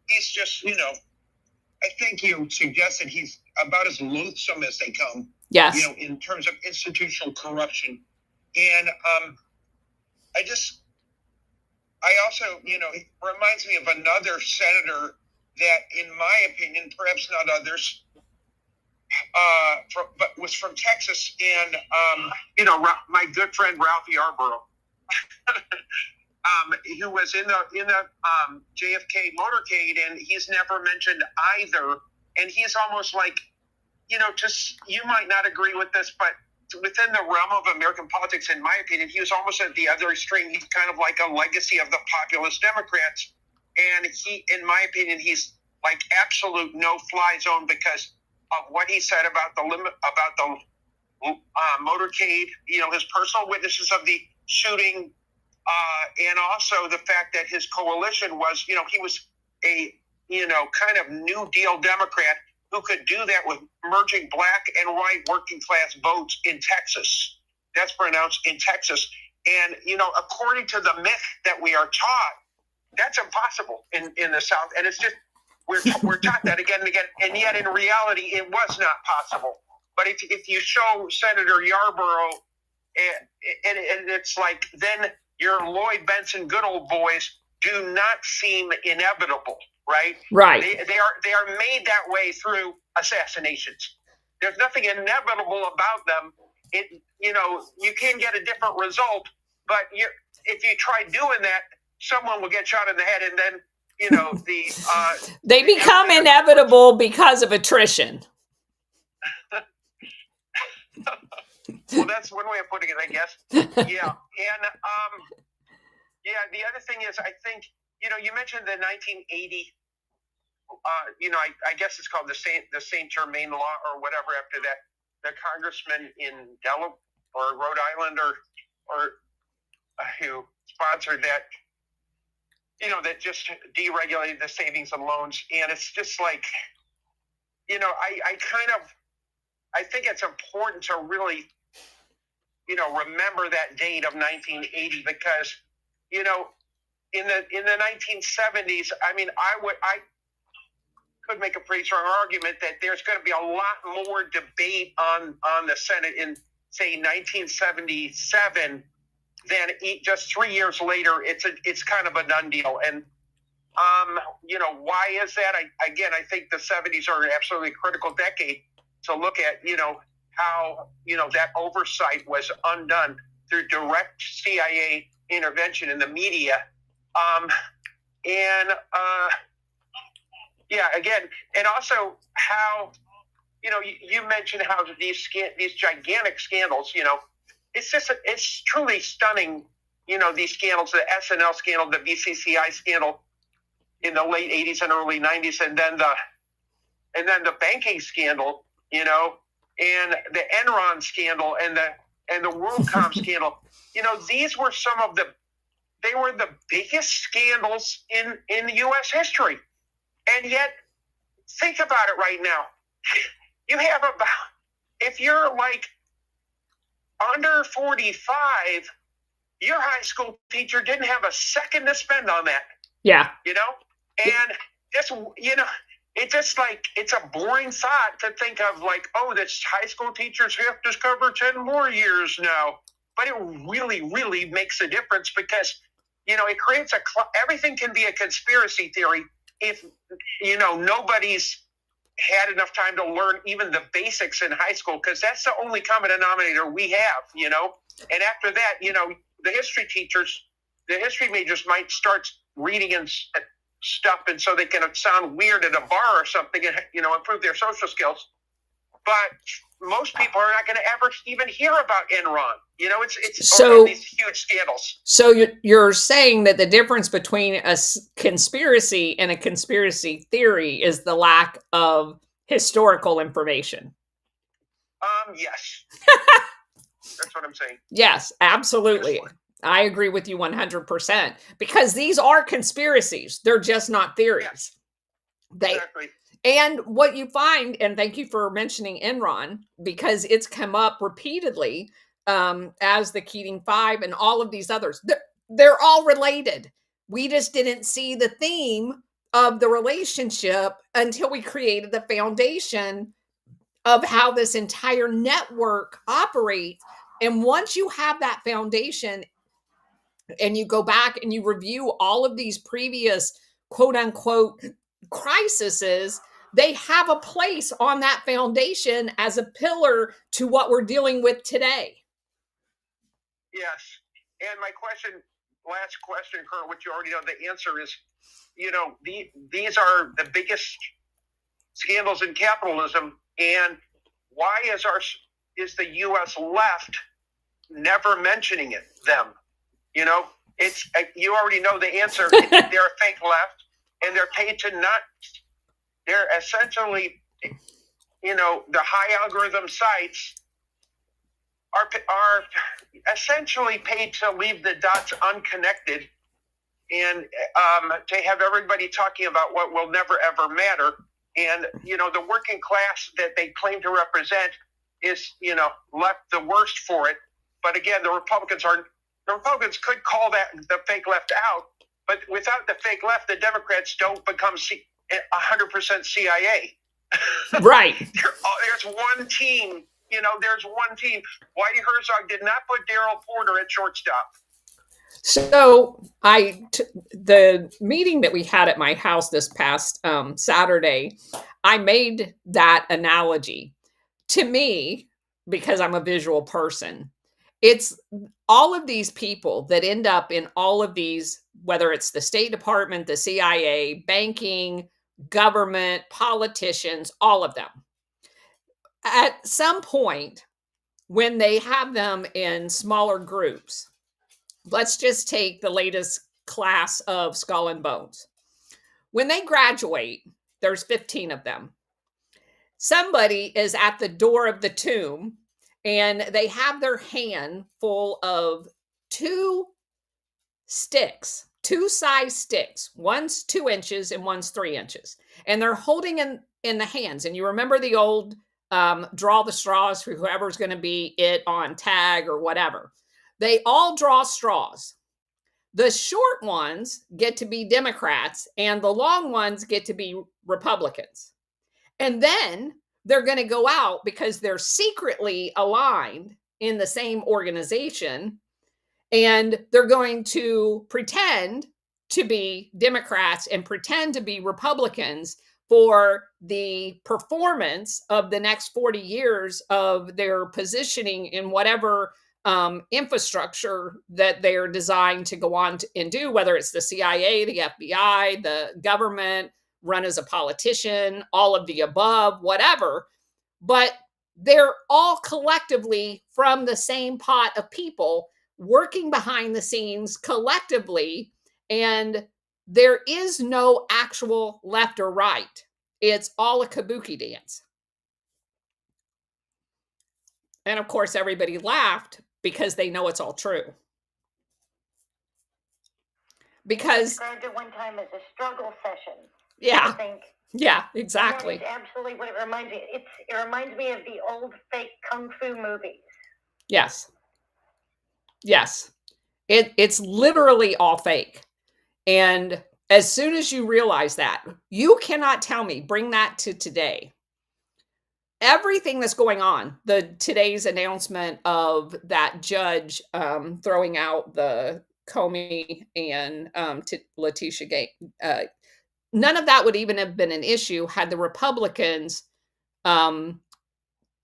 he's just, I think you suggested he's about as loathsome as they come. Yes. In terms of institutional corruption. And I also, it reminds me of another senator that, in my opinion, perhaps not others, but was from Texas, and my good friend Ralph Yarborough, who was in the JFK motorcade, and he's never mentioned either. And he's almost like, just, you might not agree with this, but within the realm of American politics, in my opinion, he was almost at the other extreme. He's kind of like a legacy of the populist Democrats, and he, in my opinion, he's like absolute no-fly zone because of what he said about the motorcade, his personal witnesses of the shooting, and also the fact that his coalition was, he was a, kind of New Deal Democrat who could do that with merging black and white working class votes in Texas. That's pronounced in Texas. And, according to the myth that we are taught, that's impossible in the South. And it's just, we're taught that again and again. And yet in reality, it was not possible. But if you show Senator Yarborough, and it's like, then your Lloyd Benson good old boys do not seem inevitable, right? Right. They are made that way through assassinations. There's nothing inevitable about them. You can get a different result, but if you try doing that, someone will get shot in the head, and then they become inevitable because of attrition. Well, that's one way of putting it, I guess. Yeah. And the other thing is, I think, you mentioned the 1980, I guess it's called the Saint Germain law or whatever after that, the congressman in Delaware or Rhode Island or who sponsored that, that just deregulated the savings and loans. And it's just like, I think it's important to really, remember that date of 1980 because, in the 1970s, I mean, I could make a pretty strong argument that there's going to be a lot more debate on the Senate in, say, 1977 than just 3 years later. It's kind of a done deal. And, why is that? I think the 70s are an absolutely critical decade to look at, how, that oversight was undone through direct CIA intervention in the media. And also how, you mentioned how these gigantic scandals, it's truly stunning, these scandals, the SNL scandal, the BCCI scandal in the late 80s and early 90s, and then the banking scandal, and the Enron scandal and the WorldCom scandal. These were they were the biggest scandals in U.S. history. And yet, think about it right now. You have if you're like under 45, your high school teacher didn't have a second to spend on that. Yeah. And just, it's just like, it's a boring thought to think of like, oh, this high school teachers have to cover 10 more years now. But it really, really makes a difference because, it creates everything can be a conspiracy theory if, nobody's had enough time to learn even the basics in high school, because that's the only common denominator we have, And after that, the history majors might start reading and stuff, and so they can sound weird at a bar or something, and improve their social skills. But most people are not going to ever even hear about Enron. It's so these huge scandals. So you're saying that the difference between a conspiracy and a conspiracy theory is the lack of historical information. Yes. That's what I'm saying. Yes, absolutely. I agree with you 100%, because these are conspiracies. They're just not theories. Yeah. Exactly. And what you find, and thank you for mentioning Enron, because it's come up repeatedly as the Keating Five and all of these others. They're all related. We just didn't see the theme of the relationship until we created the foundation of how this entire network operates. And once you have that foundation and you go back and you review all of these previous quote unquote crises, they have a place on that foundation as a pillar to what we're dealing with today. Yes. And my last question, Kurt, which you already know the answer is, these are the biggest scandals in capitalism. And why is the U.S. left never mentioning them? It's you already know the answer. They're a fake left, and they're paid to not. They're essentially, the high algorithm sites are essentially paid to leave the dots unconnected, and to have everybody talking about what will never ever matter. And the working class that they claim to represent is left the worst for it. But again, the Republicans could call that the fake left out, but without the fake left, the Democrats don't become 100% CIA. Right. There's one team. There's one team. Whitey Herzog did not put Daryl Porter at shortstop. So the meeting that we had at my house this past Saturday, I made that analogy. To me, because I'm a visual person, it's all of these people that end up in all of these, whether it's the State Department, the CIA, banking, government, politicians, all of them. At some point, when they have them in smaller groups, let's just take the latest class of Skull and Bones. When they graduate, there's 15 of them. Somebody is at the door of the tomb, and they have their hand full of two size sticks. One's 2 inches and one's 3 inches. And they're holding in the hands. And you remember the old draw the straws for whoever's going to be it on tag or whatever. They all draw straws. The short ones get to be Democrats, and the long ones get to be Republicans. And then they're going to go out because they're secretly aligned in the same organization, and they're going to pretend to be Democrats and pretend to be Republicans for the performance of the next 40 years of their positioning in whatever infrastructure that they're designed to go on and do, whether it's the CIA, the FBI, the government, run as a politician, all of the above, whatever. But they're all collectively from the same pot of people working behind the scenes collectively, and there is no actual left or right. It's all a kabuki dance. And of course, everybody laughed because they know it's all true. Because described it one time as a struggle session. Yeah. I think. Yeah, exactly. That is absolutely what it reminds me. It reminds me of the old fake kung fu movies. Yes. Yes. It's literally all fake. And as soon as you realize that, you cannot tell me, bring that to today. Everything that's going on, today's announcement of that judge throwing out the Comey and Letitia none of that would even have been an issue had the Republicans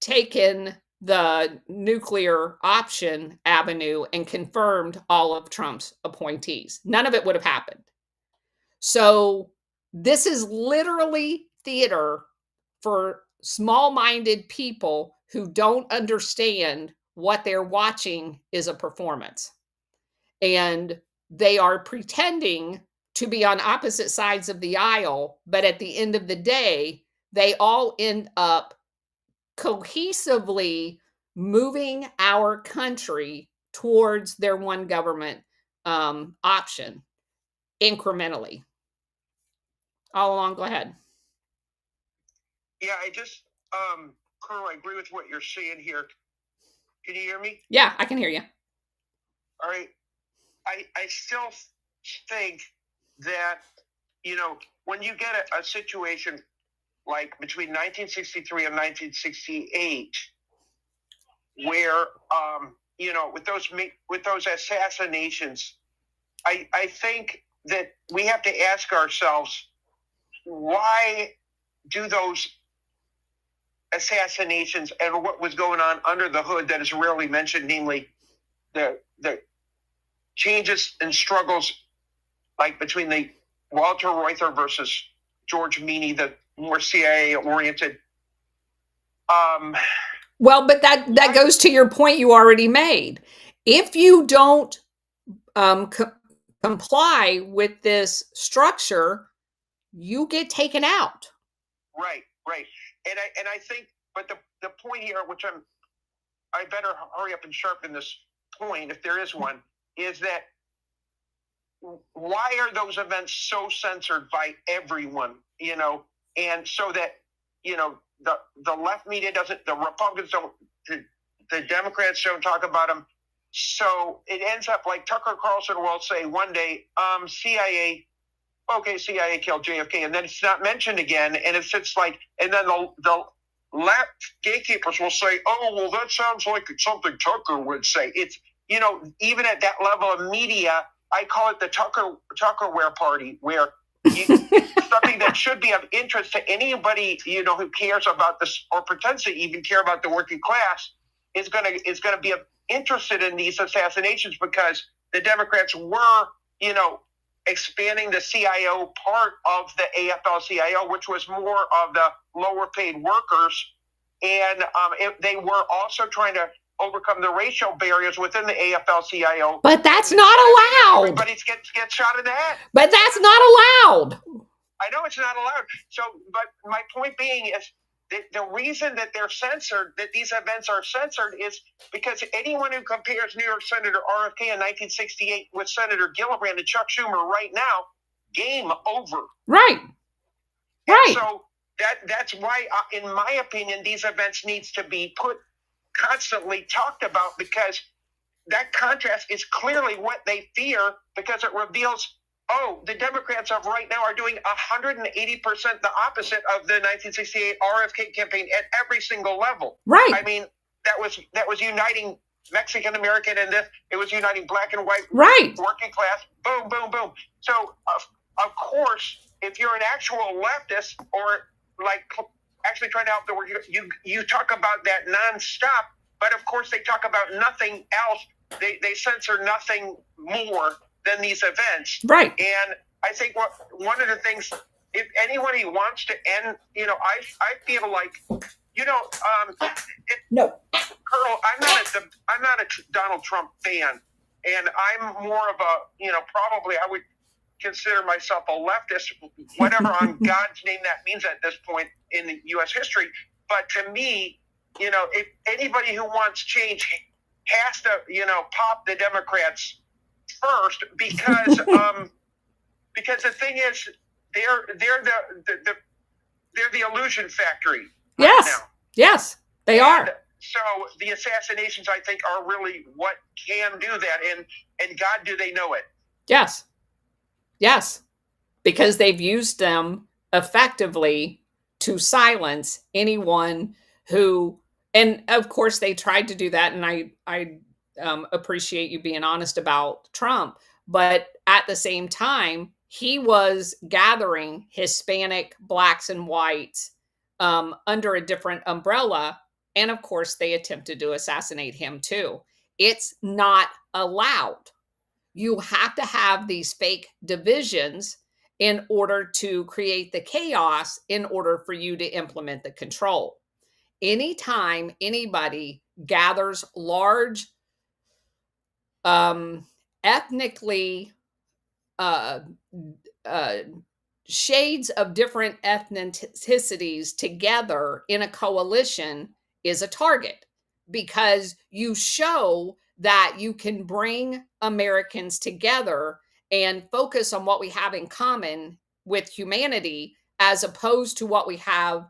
taken the nuclear option avenue and confirmed all of Trump's appointees. None of it would have happened. So this is literally theater for small-minded people who don't understand what they're watching is a performance. And they are pretending to be on opposite sides of the aisle, but at the end of the day, they all end up cohesively moving our country towards their one government option incrementally. All along, go ahead. Yeah, I just, Colonel, I agree with what you're saying here. Can you hear me? Yeah, I can hear you. All right. I still think that, when you get a situation like between 1963 and 1968, where, with those assassinations, I think that we have to ask ourselves, why do those assassinations and what was going on under the hood that is rarely mentioned, namely the changes and struggles like between the Walter Reuther versus George Meany, the more CIA oriented. Well, but that goes to your point you already made. If you don't comply with this structure, you get taken out. Right. And I think, but the point here, which I better hurry up and sharpen this point, if there is one, is that why are those events so censored by everyone, and so that, the left media doesn't, the Republicans don't, the Democrats don't talk about them. So it ends up like Tucker Carlson will say one day, CIA killed JFK, and then it's not mentioned again, and it's just like, and then the left gatekeepers will say, oh, well, that sounds like something Tucker would say. It's, even at that level of media, I call it the Tuckerware party, where something that should be of interest to anybody, who cares about this or pretends to even care about the working class is going to be interested in these assassinations, because the Democrats were, expanding the CIO part of the AFL-CIO, which was more of the lower paid workers. And they were also trying to overcome the racial barriers within the AFL-CIO. But that's not allowed. Everybody gets shot in the head. But that's not allowed. I know it's not allowed. So, but my point being is the reason that they're censored, that these events are censored, is because anyone who compares New York Senator RFK in 1968 with Senator Gillibrand and Chuck Schumer right now, game over. Right. And so that's why, in my opinion, these events needs to be constantly talked about, because that contrast is clearly what they fear, because it reveals, the Democrats of right now are doing 180% the opposite of the 1968 RFK campaign at every single level. Right. I mean, that was uniting Mexican American, and it was uniting black and white, right, working class. Boom, boom, boom. So, of course, if you're an actual leftist, or like actually trying to help the world, you talk about that nonstop. But of course, they talk about nothing else. They censor nothing more than these events. Right. And I think one of the things, if anybody wants to end, I feel like, no, Colonel, I'm not a Donald Trump fan, and I'm more of a, probably I would consider myself a leftist, whatever on God's name that means at this point in U.S. history. But to me, if anybody who wants change has to, pop the Democrats first, because the thing is, they're the illusion factory. Yes, right now. Yes, they are. So the assassinations, I think, are really what can do that, and God, do they know it? Yes, because they've used them effectively to silence anyone who, and of course they tried to do that, and I appreciate you being honest about Trump, but at the same time, he was gathering Hispanic, blacks, and whites under a different umbrella, and of course they attempted to assassinate him too. It's not allowed. You have to have these fake divisions, in order to create the chaos in order for you to implement the control. Anytime anybody gathers large, ethnically uh, uh, shades of different ethnicities together in a coalition is a target, because you show that you can bring Americans together and focus on what we have in common with humanity as opposed to what we have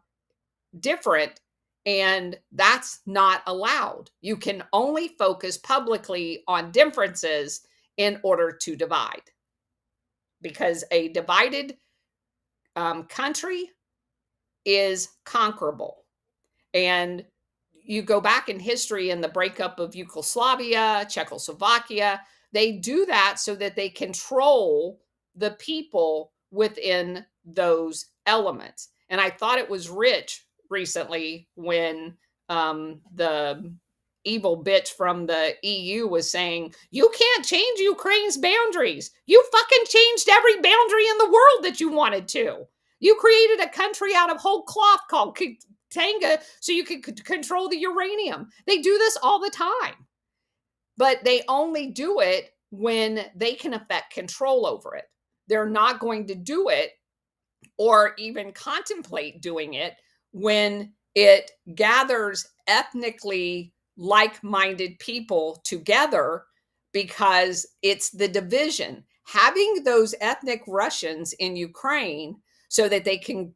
different. And that's not allowed. You can only focus publicly on differences in order to divide, because a divided country is conquerable. And you go back in history in the breakup of Yugoslavia, Czechoslovakia, they do that so that they control the people within those elements. And I thought it was rich recently when the evil bitch from the EU was saying, you can't change Ukraine's boundaries. You fucking changed every boundary in the world that you wanted to. You created a country out of whole cloth called Tanga so you could control the uranium. They do this all the time, but they only do it when they can effect control over it. They're not going to do it or even contemplate doing it when it gathers ethnically like-minded people together, because it's the division. Having those ethnic Russians in Ukraine so that they can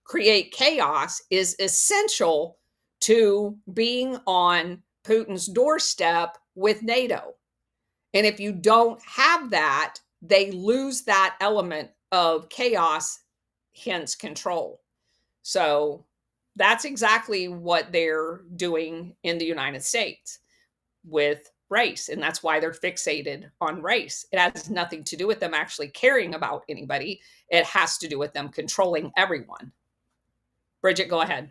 create chaos is essential to being on Putin's doorstep with NATO. And if you don't have that, they lose that element of chaos, hence control. So that's exactly what they're doing in the United States with race. And that's why they're fixated on race. It has nothing to do with them actually caring about anybody. It has to do with them controlling everyone. Bridget, go ahead.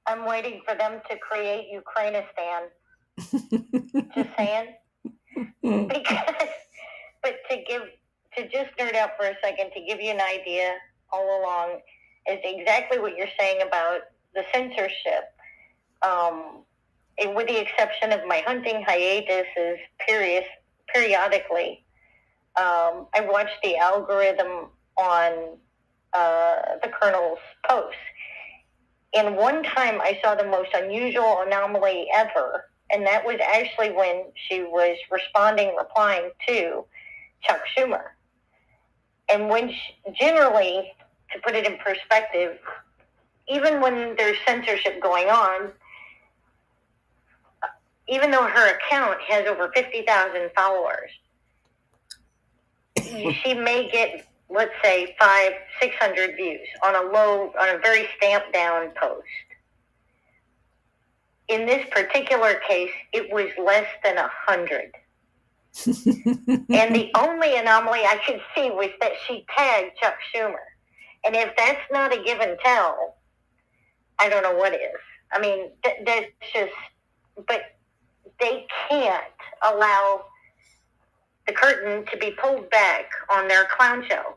I'm waiting for them to create Ukrainistan. Just saying. Because, but to just nerd out for a second, to give you an idea all along, is exactly what you're saying about the censorship. With the exception of my hunting hiatuses periodically, I watch the algorithm on the Colonel's posts. And one time I saw the most unusual anomaly ever, and that was actually when she was replying to Chuck Schumer. And when generally, to put it in perspective, even when there's censorship going on, even though her account has over 50,000 followers, she may get, let's say, 500-600 views on a very stamped down post. In this particular case, it was less than 100. And the only anomaly I could see was that she tagged Chuck Schumer. And if that's not a give and tell, I don't know what is. I mean, that's just, but they can't allow the curtain to be pulled back on their clown show.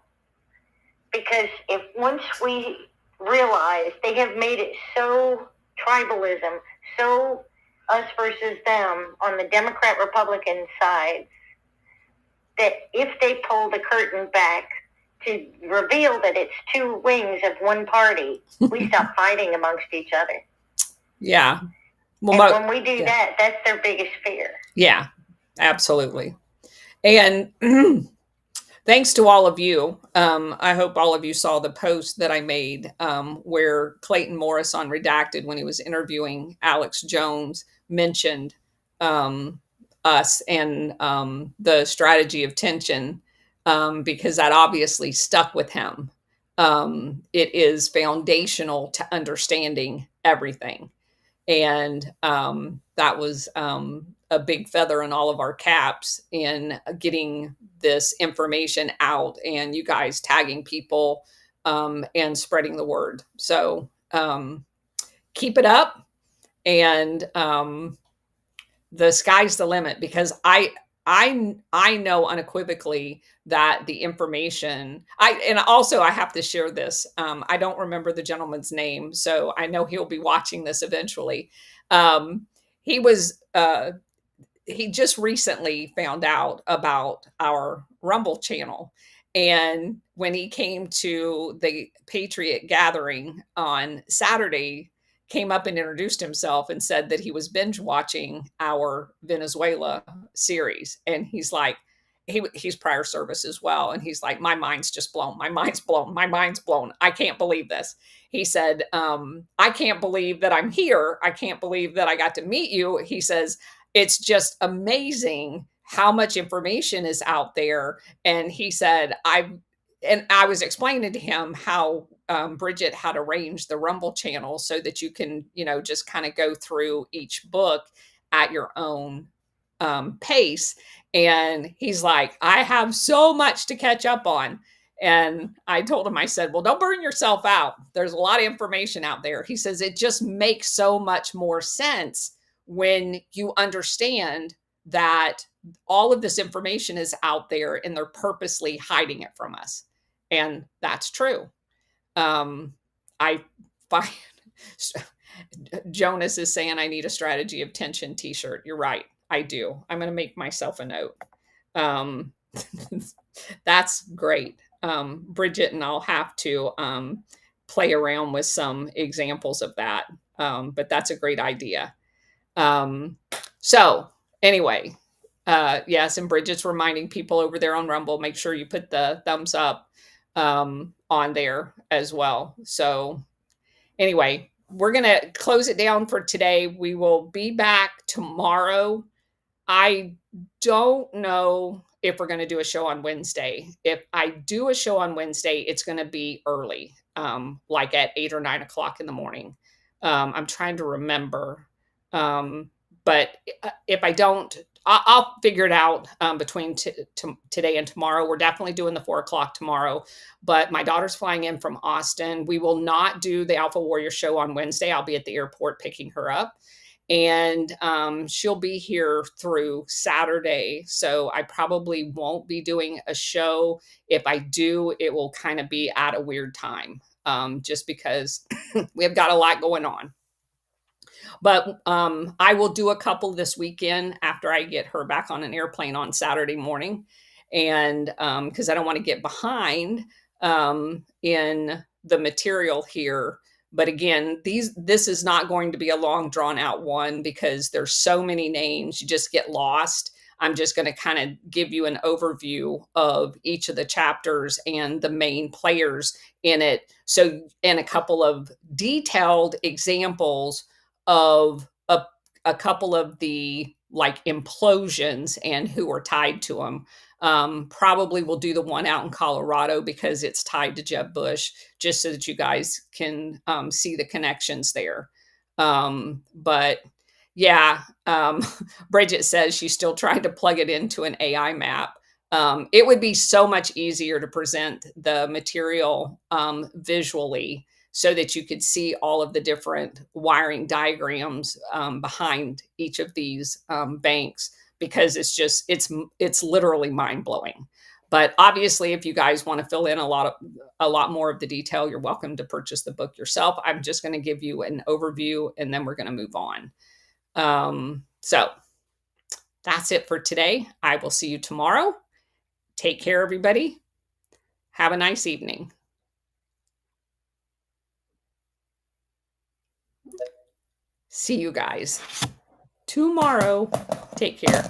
Because if once we realize they have made it so tribalism, so us versus them on the Democrat-Republican side, that if they pull the curtain back to reveal that it's two wings of one party, we stop fighting amongst each other. Yeah. Well, and when we do that, that's their biggest fear. Yeah, absolutely. And thanks to all of you. I hope all of you saw the post that I made where Clayton Morris on Redacted, when he was interviewing Alex Jones, mentioned us and the strategy of tension, because that obviously stuck with him. It is foundational to understanding everything. And that was a big feather in all of our caps in getting this information out, and you guys tagging people and spreading the word. So keep it up, and the sky's the limit, because I know unequivocally that the information and also I have to share this. I don't remember the gentleman's name, so I know he'll be watching this eventually. Um, he was he just recently found out about our Rumble channel. And when he came to the Patriot gathering on Saturday, came up and introduced himself and said that he was binge watching our Venezuela series. And he's like, he's prior service as well. And he's like, my mind's just blown. My mind's blown. My mind's blown. I can't believe this. He said, I can't believe that I'm here. I can't believe that I got to meet you. He says, it's just amazing how much information is out there. And he said, I was explaining to him how Bridget had arranged the Rumble channel so that you can, just kind of go through each book at your own pace. And he's like, I have so much to catch up on. And I told him, I said, well, don't burn yourself out. There's a lot of information out there. He says, it just makes so much more sense when you understand that all of this information is out there and they're purposely hiding it from us. And that's true. I find Jonas is saying I need a strategy of tension t-shirt. You're right. I do. I'm going to make myself a note. That's great. Bridget and I'll have to play around with some examples of that. But that's a great idea. So anyway, yes, and Bridget's reminding people over there on Rumble, make sure you put the thumbs up on there as well. So anyway, we're going to close it down for today. We will be back tomorrow. I don't know if we're going to do a show on Wednesday. If I do a show on Wednesday, it's going to be early, like at 8 or 9 o'clock in the morning. I'm trying to remember. But if I don't, I'll figure it out between today and tomorrow. We're definitely doing the 4 o'clock tomorrow, but my daughter's flying in from Austin. We will not do the Alpha Warrior show on Wednesday. I'll be at the airport picking her up. And she'll be here through Saturday. So I probably won't be doing a show. If I do, it will kind of be at a weird time, just because we have got a lot going on. But I will do a couple this weekend after I get her back on an airplane on Saturday morning. And because I don't want to get behind in the material here. But again, this is not going to be a long drawn out one because there's so many names, you just get lost. I'm just going to kind of give you an overview of each of the chapters and the main players in it. So, and a couple of detailed examples of a couple of the like implosions and who are tied to them. Probably we'll do the one out in Colorado because it's tied to Jeb Bush, just so that you guys can see the connections there. But yeah, Bridget says she's still trying to plug it into an AI map. It would be so much easier to present the material visually so that you could see all of the different wiring diagrams behind each of these banks, because it's literally mind-blowing. But obviously, if you guys want to fill in a lot more of the detail, you're welcome to purchase the book yourself. I'm just going to give you an overview and then we're going to move on. So that's it for today. I will see you tomorrow. Take care, everybody. Have a nice evening. See you guys tomorrow. Take care.